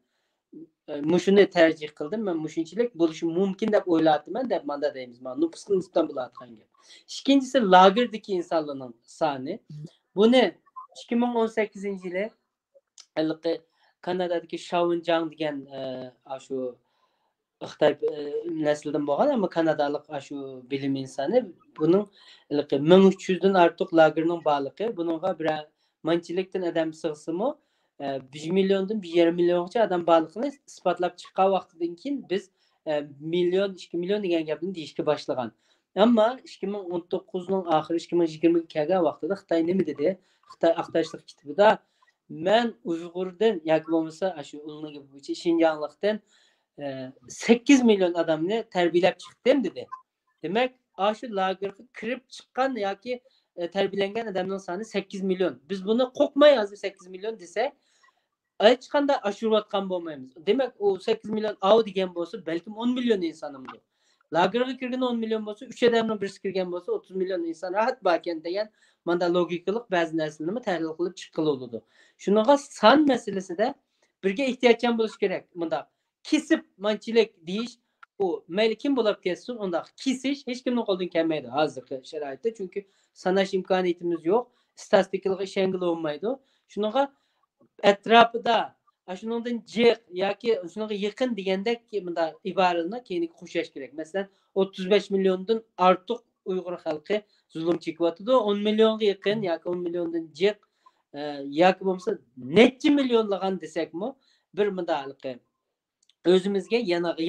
S2: mushuni tercih qildim. Men mushunchilik bo'lishi mumkin deb o'yladim deb manda deymiz. Men nupusni nisbatan bo'layotgan gap. İkincisi lagerdagi insonlarning soni. Buni 2018-yili Kanadadagi Shaunjang degan shu Xitoy nasldan bo'lgan, ammo kanadalik shu bilim insoni buning 1300 dan ortiq lagerning borligi, buningga bir manchilikdan odam sig'simi 1 milliondan 1,5 milliongacha odam borligini isbotlab chiqqan vaqtidan keyin biz million 2 million degan gapni deyishga boshlagan. Ammo 2019ning oxiri 2020ga kelgan vaqtida Xitoy nima dedi? Xitoy aqtashlik kitobida men Uyg'urdan yoki bo'lmasa shu ulniga bo'yicha Xinjianglikdan 8 milyon adamni tarbiyalab chiqdim dedi. Demek şu lagerga kirib chiqqan yoki tarbiyalangan odamning soni 8 milyon. Biz buni qo'rqmay hozir 8 milyon desek, hech qanday oshirayotgan bo'lmaymiz. Demak, u 8 milyon av degan bo'lsa, balkim 10 milyon insonimdir. Lagerga kirgan 10 milyon bo'lsa, 3 odamning birisi kirgan bo'lsa, 30 milyon inson rahat bor ekan degan manda logikalik ba'zi narsalarni tahlil qilib chiqiladi. Shunaqa son masalasida birga ehtiyotchan bo'lish kerak. Bunda kesip manchilik deyish u mayli kim bo'lib ketsin, unda kesish hech kimning qo'lidan kelmaydi hozirgi sharoitda, chunki sanash imkoniyatimiz yo'q, statistikalarga ishongila olmaydi. Shunaqa atrofida shuningdan jiq yoki shunga yaqin degandek bunda iboralarni keyin qo'shish kerak. Masalan, 35 milliondan ortiq Uyg'ur xalqi zulm chekyapti, 10 millionga yaqin yoki 10 milliondan jiq yoki bo'lmasa necha millionlagan desakmi, bir mundaqi özümüzge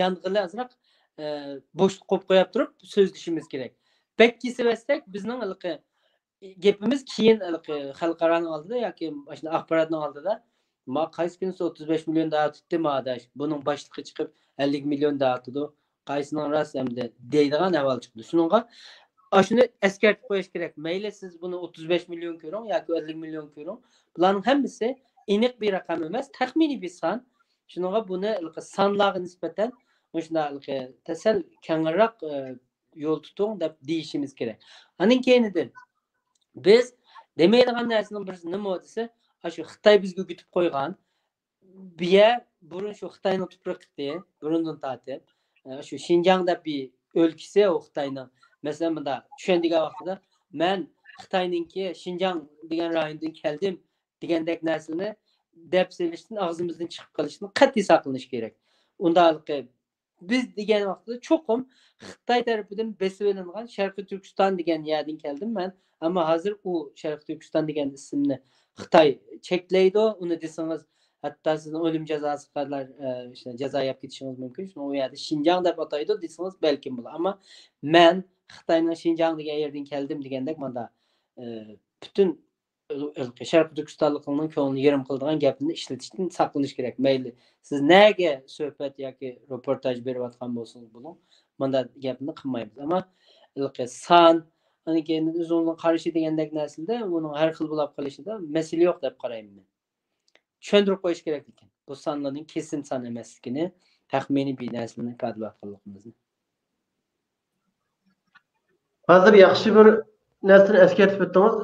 S2: yangılı azraq boşluq qo'yib qo'yib turib so'zlashimiz kerak. Bek kesibesek bizning gapimiz keyin xalqaroning oldida yoki mana axborotning oldida ma qaysi kunisi 35 million da'atdi ma'dash. Buning boshlig'i chiqib 50 million da'atdi. Qaysining rost hamda deydigan avval chiqdi. Shuningga shuni eskartib qo'yish kerak. Mayli siz buni 35 million ko'ring yoki 50 million ko'ring. Bularning hammasi aniq bir raqam emas, taxminiy bir son. Şununla bunu sanlarga nispeten şunday tasal kengroq yo'l tutung deb deyishimiz kerak. Aning keyinidan biz demaydigan narsaning birisi nima desa, shu Xitoy bizga yutib qo'ygan. Biya burun shu Xitoyning tuproqdi, burundan tortib, shu Xinjiang deb bir o'lkasi o Xitoyning. Masalan, bunda tushundigan vaqtida men Xitoyninki Xinjiang degan rayondan keldim degandek narsani deb selishdan ağzımızdan chiqib qolishni qat'iy saqlanish kerak. Undaqki biz degan vaqtda cho'qim Xitoy tarafidan besib olingan Sharqiy Turkiston degan yerdan keldim men, ammo hozir u Sharqiy Turkiston degan ismni Xitoy cheklaydi. Uni desangiz, hatto sizni o'lim jazosi qadar işte jazo yeb ketishingiz mumkin. Shuni u yerda Xinjiang deb ataydi desangiz balkim bo'lar. Ammo men Xitoyning Xinjiang degan yerdan keldim degandek menda bütün Sharqiy Turkistonlikning ko'nglini yerim qiladigan gapni ishlatishdan saqlanish kerak. Mayli siz nega suhbat yoki reportaj berayotgan bo'lsangiz buning menda gapni qilmaymiz. Ammo son keyin o'zimning qarashi degandek narsada buning har xil bo'lib qolishida masala yo'q deb qarayman. Tushuntirib qo'yish kerak ekan. Bu sonlarning kesin son emasligini, taxminiy bir narsani ifodalayotganligimizni.
S1: Hozir yaxshi bir narsani eskartib o'tdingiz.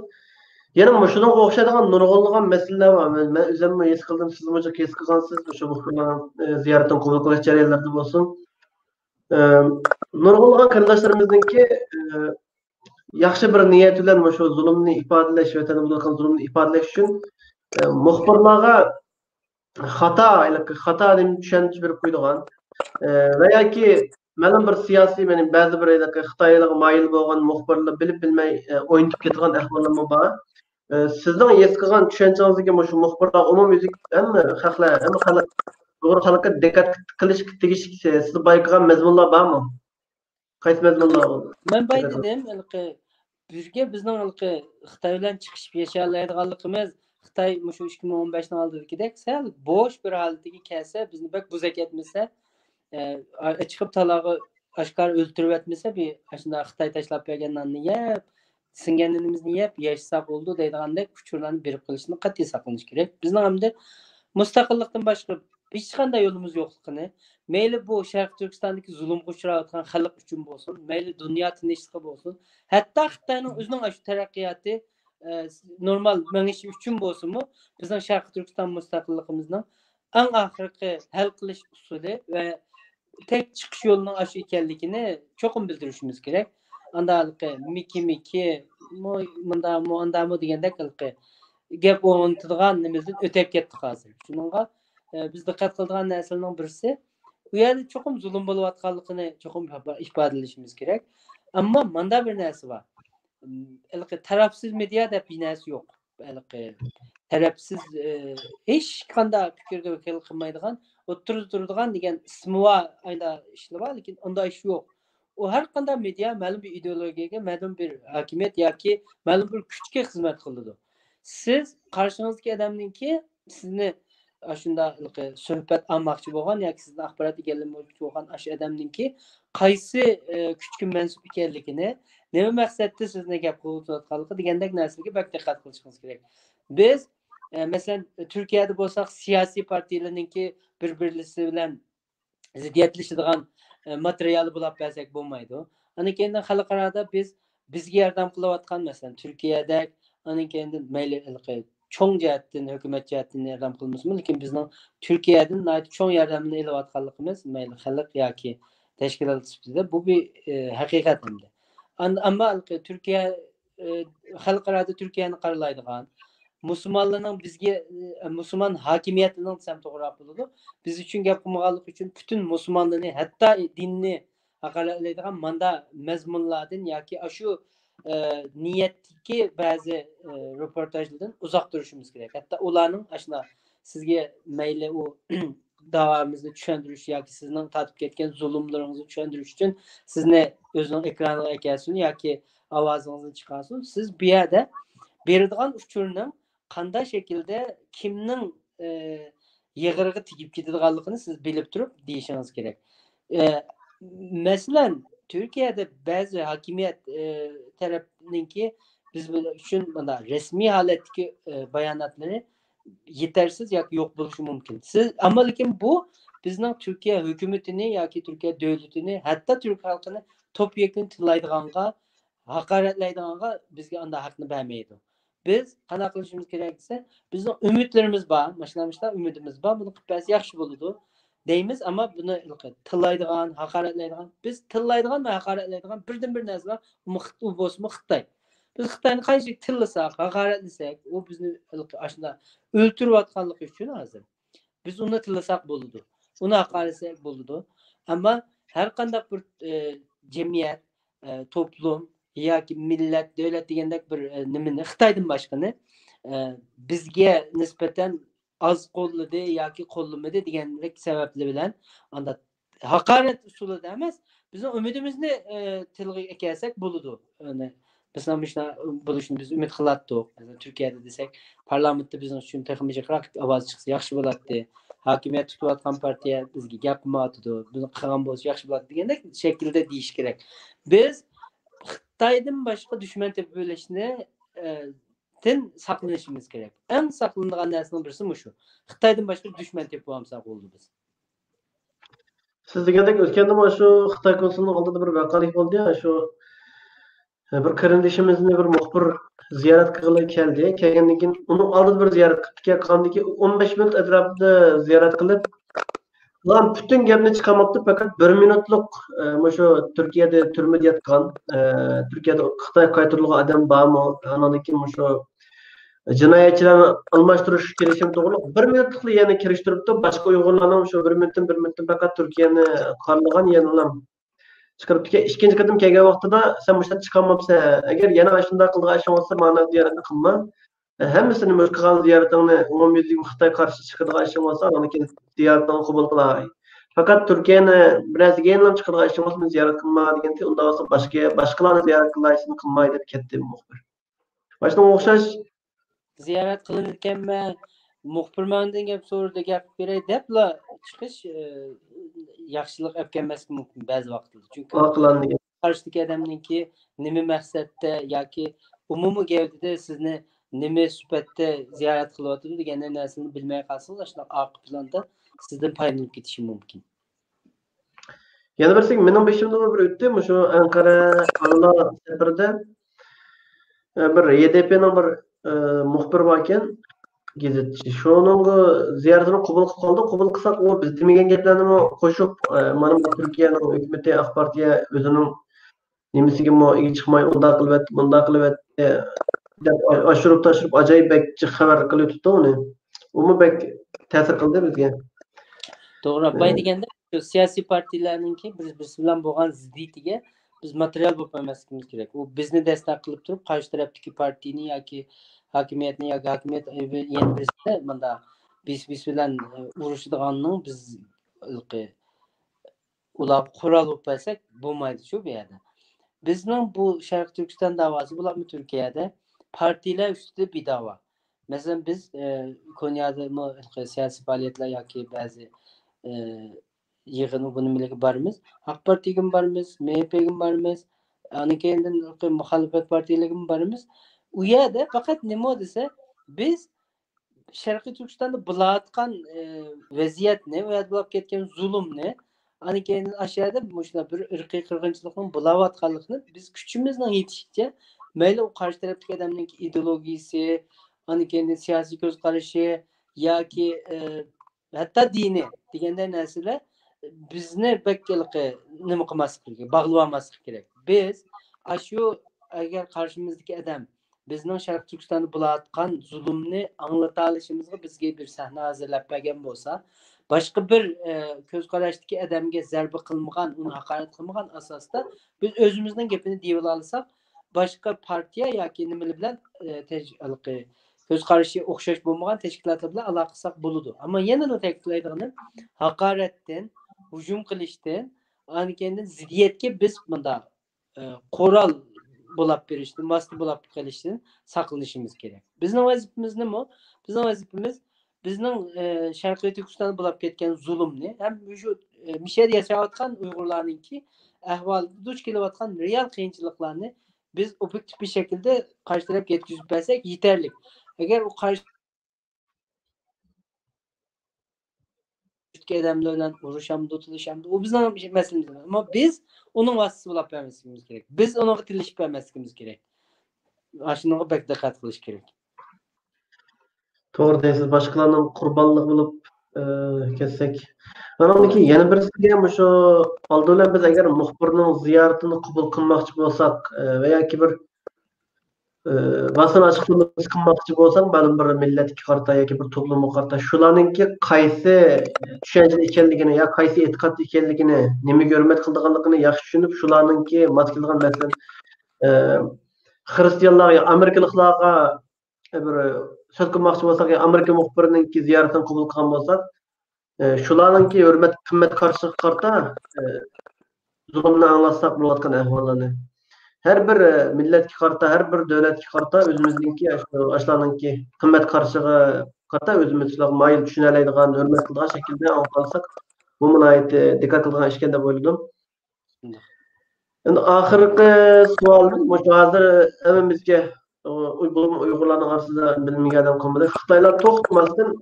S1: Yana şunun o'xshaydigan nurg'unlagan masalalar bor. Men o'zimni his qildim, siz o'sha his qilgansiz, o'sha muhtarlarning ziyoratini qabul qilish jarayonlarida bo'lsin. Nurg'unlagan qarindoshlarimizninki yaxshi bir niyat bilan shu zulmni ifodalash va tanamlayotgan zulmni ifodalash uchun muxbirlarga xato deb tushuncha berib qo'ydigan va yoki ma'lum bir siyosiy, mening ba'zi bir Xitoylarga moyil bo'lgan muxbirlar bilib bilmay o'ynatib ketgan ahvollar bor. Sizning his qilgan tushunchangizdagi shu muxbirlar umumiy hamma xalq Uyg'ur xalqiga diqqat qilish tegishli siz bayqagan mazmunlar bormi? Qaysi mazmunlar?
S2: Men bay dedim, bizga bizning Xitoy bilan chiqishib yashayolmaydiganligimiz Xitoy shu 2015 oldidagidek sal bo'sh bir holatga kelsa, bizni bak buzak etmasa, chiqib talog'i oshkor o'ltirib etmasa, bir shunday Xitoy tashlab berganlarni yeb, singanimizni yeb yashasa bo'ldi deydigandek kuchurlarni berib qilishni qat'iy saqlanish kerak. Bizning hamda mustaqillikdan boshqa hech qanday yo'limiz yo'qligini, mayli bu Sharqiy Turkistondagi zulmga uchrayotgan xalq uchun bo'lsin, mayli dunyo tinchligi bo'lsin, hatto Xitoyning o'zining shu taraqqiyoti normal menishi uchun bo'lsinmi, bizning Sharqiy Turkiston mustaqilligimizning eng oxirgi hal qilish usuli va tek chiqish yo'lining shu ekanligini cho'qim bildirishimiz kerak. Andaligi miki mundami degandek gap o'rnatadigan nimizdan o'tib ketdik hozir. Shuningga biz diqqat qiladigan narsalarning birisi bu yerda cho'qim zulm bo'layotganligini cho'qim ifodalashimiz kerak. Ammo manda bir narsa bor. Tarafsiz media deb bir narsa yo'q. Tarafsiz hech qanday fikrga vakil qilmaydigan, o'tirib turadigan degan ismi bor, ayda ishlar bor, lekin unda ish yo'q. O har qanday media ma'lum bir ideologiyaga, ma'lum bir hokimiyat yoki ma'lum bir kuchga xizmat qiladi. Siz qarshingizga odamninki sizni shunda suhbat olmoqchi bo'lgan yoki sizni axborot egallamoqchi bo'lgan shu odamninki qaysi kuchga mansub ekanligini, nima maqsadda sizni gap qilayotganligi degandek narsaga bak diqqat qilishingiz kerak. Biz masalan Turkiyada bo'lsak siyosiy partiyalarninki bir-birlisi bilan ziddiyatlashadigan materiali bo'lib bersak bo'lmaydi. Ana keyin xalqarada bizga yordam qilayotgan masalan Turkiyada ana keyin mayli cho'ng jihatdan hukumat jihatdan yordam qilmasmi, lekin bizning Turkiyadan cho'ng yordamini olayotganligimiz mayli xalq yoki tashkilot sifatida bu bir haqiqat endi. Ammo Turkiya xalqarada Turkiyani qaralaydigan musulmonlarning bizga musulmon hokimiyatining desam to'g'riroq bo'ladi. Biz uchun gap qilmaganlik uchun butun musulmonlarni hatto dinni haqoratlaydigan manda mazmunlardan yoki shu niyatdagi ba'zi reportajlardan uzoq turishimiz kerak. Hatto ularning ashuna sizga mayli u davomizni tushuntirish yoki sizning tatib ketgan zulmlaringizni tushuntirish uchun sizni o'zining ekraniga ekansin yoki ovozingizni chiqarsin. Siz bu yerda beradigan uchurning qanday shaklda kimning yig'iriga tegib ketadiganligini siz bilib turib deyishingiz kerak. Masalan, Turkiyada ba'zi hokimiyat tarafninki biz uchun mana rasmiy holatdagi bayonotlari yetarsiz yoki yo'q bo'lishi mumkin. Siz ammo lekin bu bizning Turkiya hukumatini yoki Turkiya davlatini, hatto turk xalqini to'p-yakun tillaydiganga, haqoratlaydiganga bizga unda haqni bermaydi. Biz qanday qilishimiz kerak desa, bizning umidlarimiz bor, mashlamishda umidimiz bor, buni qilib yaxshi bo'ladi deymiz, ammo buni tillaydigan, haqoratlaydigan, biz tillaydigan va haqoratlaydigan birdan bir narsa bor, u bo'lsa Xitoy. Biz Xitoyni qancha tillasak, haqoratlasak, u bizni ashuna o'ltirayotganligi uchun hozir biz uni tillasak bo'ladi. Uni haqoratlasak bo'ladi. Ammo har qanday bir jamiyat, to'plum yoki millat, davlat degandek bir nimani Xitoydan boshqani bizga nisbatan az qo'lladi yoki qo'llamadi degandek sabablar bilan unda haqorat usulida emas, bizning umidimizni tilga kelsak bo'ladi. Biz ham shuna bo'lishini biz umid qilardik. Turkiyada desak, parlamentda bizning uchun texnik ovoz chiqsa yaxshi bo'ladi. Hokimiyat tutayotgan partiya bizga gap qilmaydi, bizni qilgan bo'lsa yaxshi bo'ladi degandek shaklda deyish kerak. Biz Xitoydan boshqa dushman tepib bo'lishni saqlanishimiz kerak. Eng saqlanadigan narsaning birisi shu. Xitoydan boshqa dushman tepib olmasak bo'ldi biz.
S1: Siz degandek o'tganda mana shu Xitoy konsulining oldida bir vaqalik bo'ldi ya, shu bir qarindishimizni bir muxbir ziyorat qilg'ili keldi. Kelgandan keyin uni oldida bir ziyorat qilib kelgandan keyin 15 minut atrofida ziyorat qilib, ular bütün gapni chiqarmoqda, faqat 1 minutlik shu Turkiyada turmada yotgan, Turkiyada Xitoy qaytarilgan odam bormi? Andan keyin shu jinoyatchilarni almashtirish kelishim to'g'ri 1 minutlik yana kirishtiribdi. Boshqa Uyg'urlarning shu 1 minutdan faqat Turkiyani qarlagan yana chiqarib ikkinchi qatim kelgan vaqtida sen bu chiqarmabsan. Agar yana shunday qilgan ishing bo'lsa, mana ziyoratni qilma. Hammasini qilgan ziyoratingni umumyuzlik Xitoy qarshi chiqadigan ishing bo'lsa, uni keyin ziyoratni qabul qilay. Faqat Turkiyani biroz keyinlam chiqadigan ishing bo'lsa, ziyorat qilma deganda, unda bo'lsa boshqalarni ziyorat qilishni qilmay deb ketdi muxbir. Boshqa o'xshash
S2: ziyorat qilinganmi, muxbir mendan gap so'radi, gap beray debla chiqish yaxshilik olib kelmasligi mumkin ba'zi vaqtlarda. Chunki qarshidagi odamninki nima maqsadda yoki umumiy gavdada sizni nima sifatda ziyorat qilyapti degan narsani bilmay qolsangiz, shuna orqa planda sizdan foydalanib ketishi mumkin.
S1: Yana birsi mening beshimda bir o'tdi, shu Ankara Allah safarida bir YDP'ning bir muxbir bor ekan. gazetçi. Şunun ziyaretini qabul qildi. Qabul qilsak, u biz demagan gaplarni qo'shib, mana bu Turkiyaning hukumati AK Partiya o'zining nimasiga ega chiqmay, unda qilyapti, bunda qilyapti deb oshirib tashirib ajoyib bekchi xabar qilib tutdi uni. Umi bek ta'sir qildi bizga.
S2: To'g'ri. Bay deganda shu siyosiy partiyalarninki birisi bilan bo'lgan ziddiyatiga biz material bo'lib qo'ymasligimiz kerak. U bizni dastlab qilib turib, qarshi tarafdagi partiyani yoki hokimiyatni yoki hokimiyat yana birisi bunda biz bilan urushadiganning biz ular qurol bo'lib qolsak bo'lmaydi shu bu yerda. Bizning bu Sharq Turkiston davosi bularmi Turkiyada partiyalar ustida bir davo. Masalan biz Konyada siyosiy faoliyatlar yoki ba'zi yig'in bunimiga bormiz. Haq partiyaga bormiz, MHPga bormiz, ana keyin muxolifat partiyalariga bormiz. U yerda faqat nima desa biz Sharqiy Turkistonda bo'layotgan vaziyatni va bo'lib ketgan zulmni ana keyin aşağıda shunday bir irqiy qirg'inchilikning bo'layotganligini biz kuchimizning yetishicha mayli u qarshi tarafdagi odamning ideologiyasi, ana keyin siyosiy ko'z qarashi yoki hatto dini deganday narsalar bizni nima qilmaslik kerak, bog'lab olmaslik kerak. Biz shu agar qarshimizdagi odam bizning Sharq Turkistonda bo'layotgan zulmni anglata olishimizga bizga bir sahna hozirlab bergan bo'lsa, boshqa bir ko'z qarashdagi odamga zarba qilmagan, uni haqorat qilmagan asosda biz o'zimizning gapini deyib olsak, boshqa partiya yoki nima bilan ko'z qarashi o'xshash bo'lmagan tashkilotlar bilan aloqa qilsak bo'ladi. Ammo yana da ta'kidlaydiganim haqoratdan, hujum qilishdan, ana keyin ziddiyatga biz bunda qo'ral bo'lib berishdan, vosita bo'lib qolishdan saqlanishimiz kerak. Bizning vazifamiz nima? Bizning vazifamiz bizning Sharqiy Turkistonda bo'lib ketgan zulmni ham shu mishada yashayotgan Uyg'urlarningki ahvoli duch kelayotgan real qiyinchiliklarni biz objektiv bir şekilde karşı taraf yetkazib bersak yeterli. Agar u qarshi odamlar bilan urushamdi, tutishamdi, u bizning masalamiz emas. Ammo biz uning vositasi bo'lib bermasligimiz kerak. Biz unga tilashib bermasligimiz kerak. Ashunga bak diqqat qilish kerak.
S1: To'g'ri deysiz, boshqalarning qurbonligi bo'lib ketsak. Maniki yana birisiga shu oldinlar biz agar muxbirning ziyoratini qabul qilmoqchi bo'lsak va yoki bir basın açıklaması qilmoqchi bo'lsam, ma'lum bir millatga qarata yoki bir to'plamga qarata shularningki qaysi tushuncha ekanligini yo qaysi e'tiqod ekanligini, nima hurmat qilganligini yaxshi tushunib, shularningki mos kelgan masalan xristianlarga, amerikaliklarga bir söz qilmoqchi bo'lsak, Amerika muxbirininki ziyoratini qabul qilgan bo'lsak, shularningki hurmat qimmat qarshiga qarata zulmni anglatsak bo'layotgan ahvollarni her bir milletki karta, her bir devletki karta özümüzdeki aşılarınki kıymet karşıga karta özümüzle mayıl düşüneleydiğen, hürmet kıldığı şekilde anlatalsak bu ait dikkat kıldığı işkende boyladım. Yani ahırki sualım, şu hazır evimizge Uygurlarının arasında bilmegen adam kalmadı. Xitaylar to'xtamasdan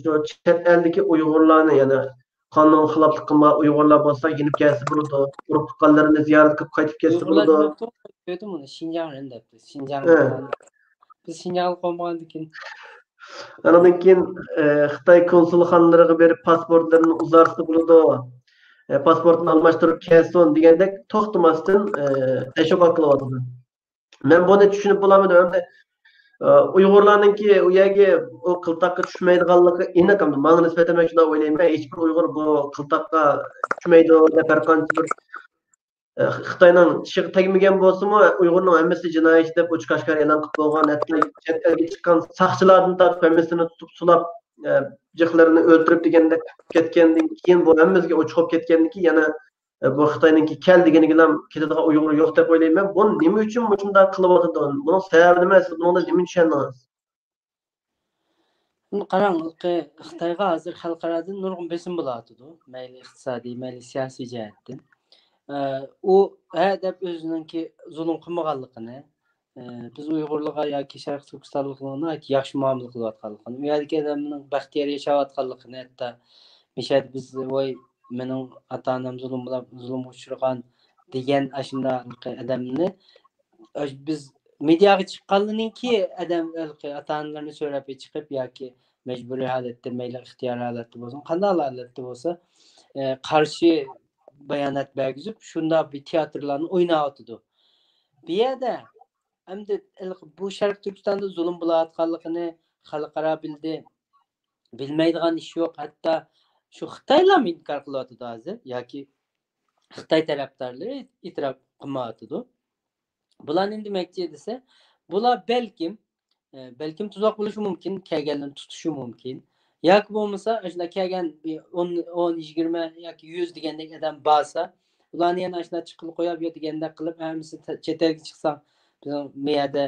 S1: şu chet eldeki Uygurlarni yani qonun xiloflik qilma Uyg'urlar bo'lsa yenib kelsa bo'ladi, urug' tuqqanlarini ziyorat qilib qaytib kelsa bo'ladi.
S2: Dedim uni Şinjan'ın debdi. Şinjan. Biz Şinjan qolmagandan keyin
S1: anadan keyin Xitoy konsulxonalariga berib pasportlarini uzarsa bo'ladi. Pasportini almashtirib kelsin degandek to'xtamasdan tashviqot qilyapti. Men buni tushunib bo'lmadim. Uyg'urlarninki u yerga o qiltaqqa tushmaydiganligi aniq. Menga nisbatan men shunday o'ylayman. Hech bir Uyg'ur bu qiltaqqa tushmaydi deb har qancha bir Xitoyning tishiga tegmagan bo'lsa-mu, Uyg'urning hammasi jinoyat deb uch-qashqar e'lon qilib bo'lgan, hatto chet elga chiqqan saqchilardan tortib hammasini tutib sulab, jiqlarini o'ldirib degandek ketgandan keyin bu hammasiga o'chib ketgandan keyin yana bu Xitoyninki kel deganiga ham ketadigan Uyg'ur yo'q deb o'ylayman. Bu nima uchun shunday qilyapti? Buning sababi nima? Siz buni nima tushundingiz?
S2: qarang, Xitoyga hozir xalqaro nurg'un besim bo'layotdi. Mayli iqtisodiy, mayli siyosiy jihatdan. U deb o'zininki zulm qilmaganligini, biz Uyg'urlarga yoki Sharq Turkistonliklarga yaxshi muomala qilayotganligini, u yerdagi odamning baxtiyor yashayotganligini, hatto mishad biz voy mening ota-onam zulm uchragan degan ashunday odamni biz mediaga chiqqanlarninki adam ata-onalarni so'rab chiqib yoki majburiy holatda mayli ixtiyoriy holatda bo'lsin qanday holatda bo'lsa qarshi bayonot bergizib shunda bir teatrlarni o'ynayotidi. Bu yerda endi bu Sharq Turkistonda zulm bo'layotganligini xalqaro bildi. Bilmaydigan ish yo'q. Hatto shu Xitoylar inkor qilyotdi hozir yoki Xitoy tarafdorlari e'tirof qilmayotdi. Bular nima demoqchi desa, bular balkim tuzoq bo'lishi mumkin, kelganlarni tutishi mumkin. Yoki bo'lmasa, shuna kelgan 10, 20 yoki 100 degandek odam bo'lsa, ularni yana shuna chiqib qo'yib yo degandek qilib, hammasi chet elga chiqsam, bizning miyada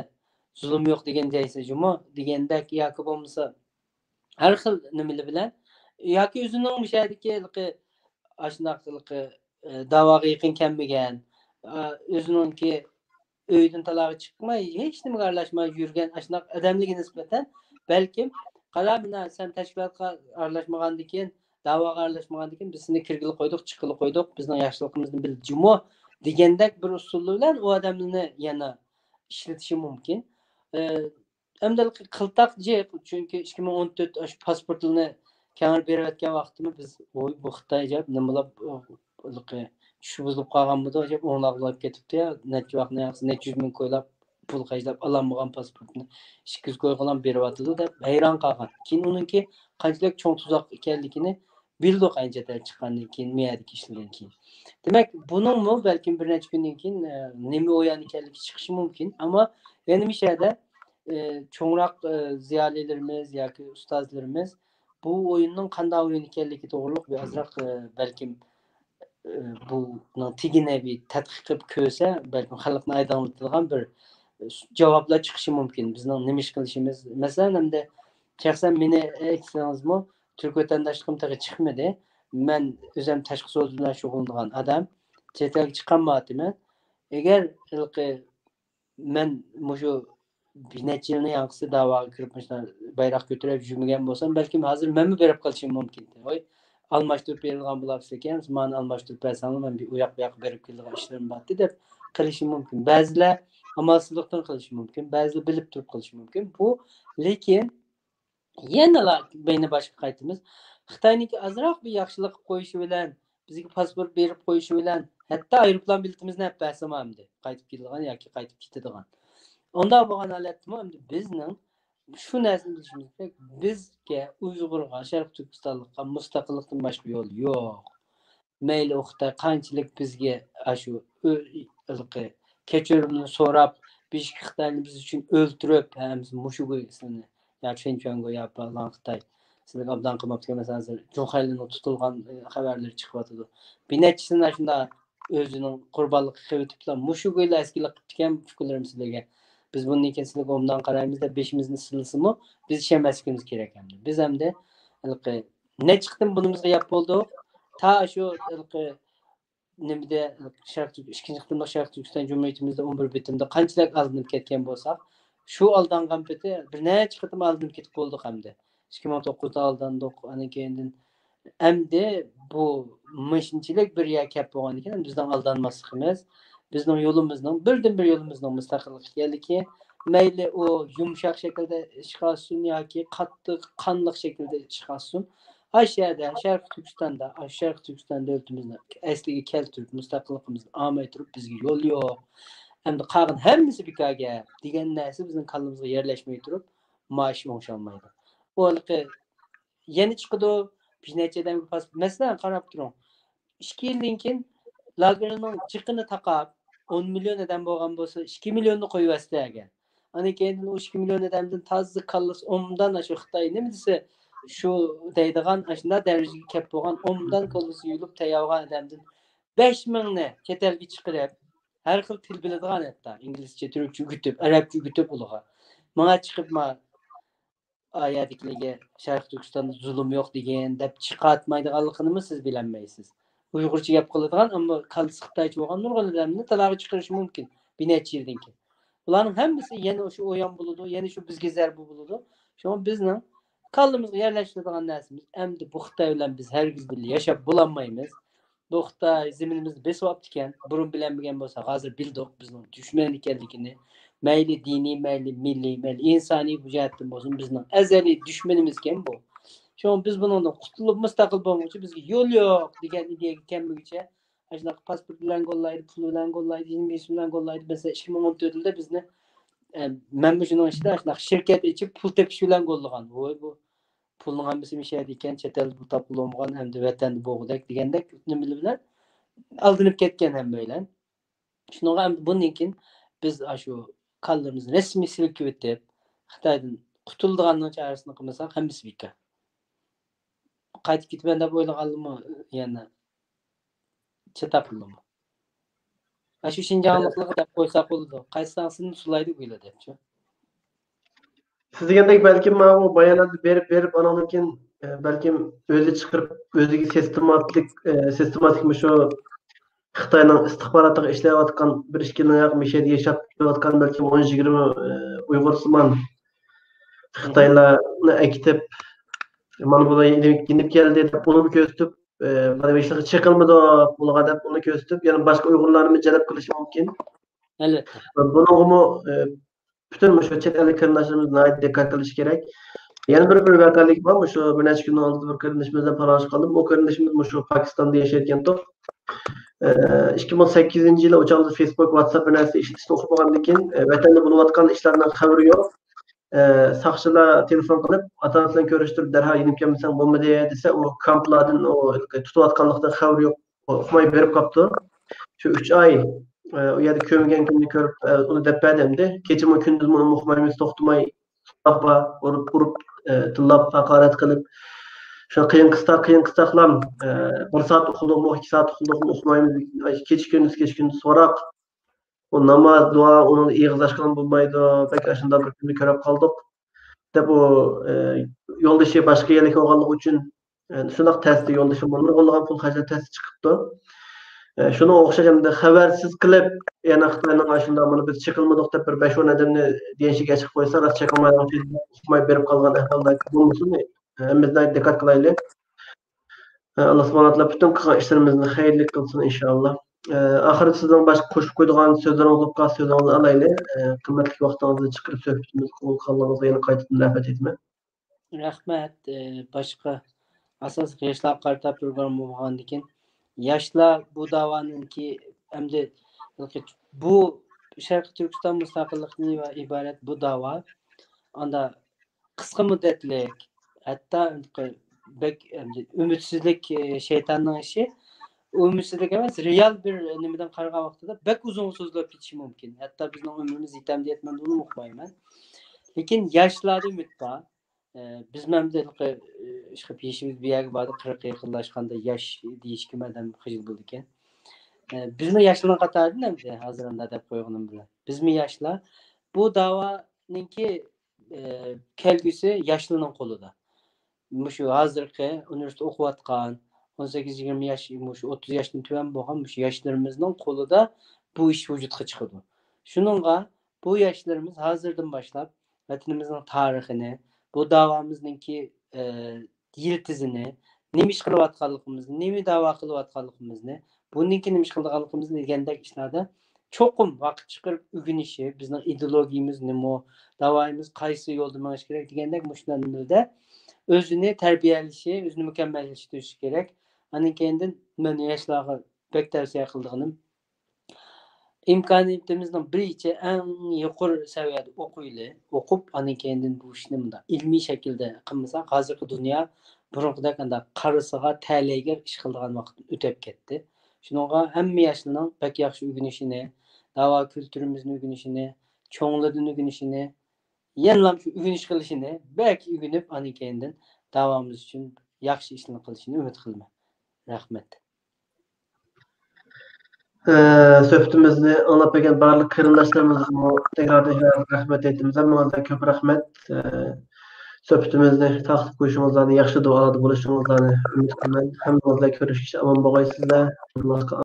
S2: zulm yo'q degan deysiz, juma degandek yoki bo'lmasa har xil nimalar bilan yoki o'zining mushadiki ashunaqiligi da'voga yaqin kelmagan, o'ziningki uydan taloga chiqmay, hech nimaga aralashmay yurgan ashunaq odamlarga nisbatan balkim qara mana sen tashkilotga aralashmagandan keyin, da'voga aralashmagandan keyin biz seni kirgili qo'ydik, chiqgili qo'ydik, bizning yaxshiligimizni bil jumo degandek bir usul bilan u odamlarni yana ishlatishi mumkin. Endi qiltaq jiq, chunki 2014 shu pasportini kamar berayotgan vaqtimiz biz bu Xitoy deb nimalar shu buzilib qolganmidi deb o'nglab ketibdi ya, necha vaqtni yaxshi necha yuz ming qo'ylab pul qajlab ololmagan pasportni 200 qo'ygan beryotdi deb hayron qolgan. Keyin uningki qanchalik cho'ng tuzoq ekanligini bildik anchadan chiqqandan keyin miyadagi ishlardan keyin. Demak, buningmi balkim bir necha kundan keyin nima o'yan ekanligi chiqishi mumkin, ammo yana bir şeyda çoğunluk ziyalilerimiz yoki ustozlarimiz bu o'yinning qanday o'yin ekanligi to'g'riliq bir azroq balkim bu tigini bir tadqiq qilib ko'rsa, balkim xalqni aydonlatadigan bir javoblar chiqishi mumkin. Bizning nima ish qilishimiz, masalan, hamda shaxsan meni aytsangizmi, Türk vatandaşlığım tağı chiqmadi. Men o'zim tashqi savdo bilan shug'ullangan odam, chet elga chiqqanman. Agar men mushu bir necha yilni yanqisi da'voga kirib bayroq ko'tarib yurmagan bo'lsam, balkim hozir menmi berib qolishim mumkin. Voy, almashtirib berilgan bo'lsa ekan, meni almashtirib bersanglar, men bir u yoq bu yoqqa berib keladigan ishlarim bor deb qilishim mumkin. Ba'zilar amalsizlikdan qilishi mumkin, ba'zilar bilib turib qilishi mumkin. Bu lekin yanalar beyni boshqa qaytimiz. Xitoyniki azroq bir yaxshilik qo'yishi bilan, bizga pasport berib qo'yishi bilan, hatto aeroplan biletimizni olib bersam hamdi, qaytib keladigan yoki qaytib ketadigan. Onda bo'lgan holatda bizning shu narsani bilishimiz kerak. Bizga Uyg'urga, Sharq Turkistonlikqa mustaqillikdan boshqa yo'l yo'q. Mayli Xitoy qanchalik bizga shu kechirimni so'rab, biz Xitoyni biz uchun o'ltirib, biz mushugisini yoki Shenchongo yoki Balan Xitoy sizlar obdan qilmoqchiga masalan Jo'xaylining tutilgan xabarlari chiqyotdi. Bir nechasini shunda o'zining qurbonligi qilib mushugilar askilik qilgan fikrlarim sizlarga. Biz bundan keyin sizlarga obdan qaraymiz deb beshimizni silsimi, biz ishonmasligimiz kerak hamda. Biz hamda ne chiqdim bunimizga yap bo'ldi. Ta shu nimada ikkinchi qitimda Sharq Turkiston Cumhuriyatimizda 11 bitimda qanchalik aldanib ketgan bo'lsak, shu aldangan peti bir necha qitim aldanib ketib bo'ldik hamda. 2009'da aldandık. Hani kendin emdi bu mışınçılık bir yer kep boğan iken bizden aldanmasligimiz, bizning yolumuzning birden bir yolumuzning mustaqillik geldi ki meyli o yumuşak şekilde çıkarsın yoki qattiq qanliq şekilde çıkarsın. Aşağıda Sharq Turkistonda, Sharq Turkiston davlatimizni asliga keltirib mustaqilligimizni olmay turib bizga yo'l yo'q. Endi qolgan hammasi bekorga degan narsa bizning qalbimizga yerlashmay turib maash o'ngshalmaydi. O'lqi yeni chiqdi bir nechadan masalan qarab turing. 2 yildan keyin lagerning chiqini taqab 10 million odam bo'lgan bo'lsa 2 millionni qo'yib ekan. Ana keyin o 2 million odamdan tazzi qallas ondan shu Xitoy nima desa shu deydigan ashunda darajaga kelib bo'lgan ondan qo'llasi yulib tayyorgan odamdan 5000 ni chet elga chiqarib har xil til biladigan hatto inglizcha, turkcha o'rgatib, arabcha o'rgatib ularga. Menga chiqib ayadikligi Sharq Turkistonda zulm yo'q degan deb chiqatmaydiganligini siz bilmaysiz. Uyg'urcha gap qiladigan, ammo qalbisi Xitoycha bo'lgan nurg'un odamni talaga chiqarish mumkin bir necha yildan keyin. Ularning hammasi yana shu o'yan bo'ladi, yana shu bizga zarba bo'ladi. Shunga bizning qalbimizga yerlashtiradigan narsamiz endi bu Xitoy bilan biz hargiz birga yashab bo'lolmaymiz. Dokta zeminimizni besip aptiken, burun bilenmegen bolsa, hazır bildik bizning düşman ekenligini. Mayli dini, mayli milli, mayli insani bu jihatdan bolsun bizning azali düşmanimizken bu. Şoň biz bundan qutulup mustaqil bolmoqçy bizge yol ýok digen ideyege kelmegiçe aşnaqa pasport bilen gollaydy, pul bilen gollaydy, 25 bilen gollaydy. Mesela 2014-de bizni men bu şunun içinde aşnaqa şirket içip pul tepiş bilen gollagan. Oy bu pulnyň hammysy meşädi eken, çet el bu tap bolmagan hem de wetende bogudek digendek nime bilen aldynyp ketken hem beýlen. Şunuňa bununkin biz aşu kallarymyzy resmi silkip etip Xitaydan qutuldyganlygyň çareşini qılmasak hemmisi bika. Qaytyp gitmen dep oýlaganlymy ýa-ni çetaplymy. Aşu şinjanlyklygy dep goýsak boldy. Qaýsaňsyny sulaýdy goýla depçi.
S1: Siz degendek belki o bayanatı berip ananınkin belki özü çıkırıp özüge sistematik şu Xitayning istihbaratyga işleýäwatkan bir işkilden ýa meşe ýaşap ýatkan belki 10-20 Uýgursyman Xitaylarny ekitip mana bu ginip geldi dep bunu köstüp bana beşlik çekilmedi bulaga dep bunu köstüp ýani başga Uýgurlarmy jelep kılışı mümkin.
S2: Elbetde.
S1: Bunu bütün şu çet ellik kardeşlerimiz nayet dikkat kılış gerek. Yani bir vakalık var mı şu bir neçe gün oldu bir kardeşimizle paylaşıp kaldım. O kardeşimiz şu Pakistan'da yaşarken top. 2008 yılı uçağımızda Facebook, WhatsApp önerisi işte okumagandakin vatanda buluvatkan işlerden haberi yok. Sakçılar telefon kılıp atanızla görüştürüp derhal yenip gelmesen bomba diye dese o kamplardan o tutuvatkanlıkta haberi yok. Okumayı verip kaptı. Şu 3 ay o yerde kömgen gününü görüp onu depedemdi. Keçim o kündüz bunu muhmayımız toxtumay tutappa, vurup tıllap, hakaret kılıp şu kıyın kıstaklam 1 saat okuduğum, 2 saat okuduğum okumayımız keç gündüz sorak o namaz, dua, onun iyi kızaşkılan bulmaydı. Belki aşında bir günü körüp kaldık. De bu yoldaşı başka yerlik oğanlık için şunak testi yoldaşı bulunur. Oğulağın pul hacı testi çıkıptı. Şunu okşayacağım da habersiz kılıp yani Xitayning aşında bunu biz çıkılmadık da bir 5-10 adamni değişik çıkıp koysa rast çekilmaydan okumayı berip kalgan ahvalda bulunsun. Hemizden dikkat kılaylı. Allah subhanahu wa taala bütün kılgan işlerimizni hayırlı kılsın inşallah. Ahirde sizden başka koşup koyduğun sözleriniz olup kalsın sözlerinizi alaylı. Kıymetli vaktinizi çıkarıp söhbetimizi kılganlarınıza yine kayıtını rahmet etme.
S2: Rahmet. Başka asas yaşlar karta programı bolgandykin yaşlar bu dawanınki hemde bu Şerqi Türkistan mustaqilliginden ibaret bu dawa anda kısa müddetlik hatta ümitsizlik şeytanın işi ümitsizlik emas real bir nimeden qarga vaqtida bek uzun sözlep ketişi mümkin. Hatta bizning ömrümüz yetemdi etmem bunu uqmayman. Lekin yaşlarda ümit var. Biz memde işip yeşimiz bir yer vardı 40 yakınlaşkanda yaş değişkimeden hıcıl buldu eken. Biz mi yaşlanan qatardı nemde hazırında dep koyğunum bilen. Biz mi yaşlar? Bu davanınki kelgüsü yaşlının koluda. Muşu hazırki üniversite okuvatkan 18-20 yaş, 30 yaşdan tüven bolgan yaşlarımızın koluda bu iş vücutga çıkıdı. Şununla bu yaşlarımız hazırdan başlap vatanımızın tarihini, bu davamızdaki yiltizini, nemiş kılıp atkanlığımızı, nemi dava kılıp atkanlığımızı, bununki nemiş kılganlığımızı degendek işlerde çokum vakit çıkarıp ügünüşü, bizden ideologimiz nemo, davayımız kaysı yolda manaş gerek degendek muşlanımızda özünü terbiyelişi, özünü mükemmelleştiriş gerek. Hani kendin ben yaşlığa pek tavsiye kıldığım imkaniyetimizden biriçe en yukarı seviyede okup hani kendin bu işini de ilmi şekilde kılmasa hazırki dünya burunqda kanda qarısıga tälege iş kıldıgan vaqt ötep ketdi. Şununla hemme yaşlıның pek yaxşı ügünüşini, dava kültürümüzün ügünüşini, çoğunladığın ügünüşini, yanlam şu ügünüş kılışını belki ügünüp hani kendin davamız için yaxşı işini kılışını ümit kılma. Rahmet.
S1: Söhbetimizni anlap bergen barlyk kırındaşlarımıza tekrar rahmet etdimiz. Hammaňyza köp rahmet. Söhbetimizni taýip goýuşuňyzdan ýaxşy dualady boluşuňyzdan ümit kılman. Hammaňyzla görüşýär. Aman bogaýsızlar.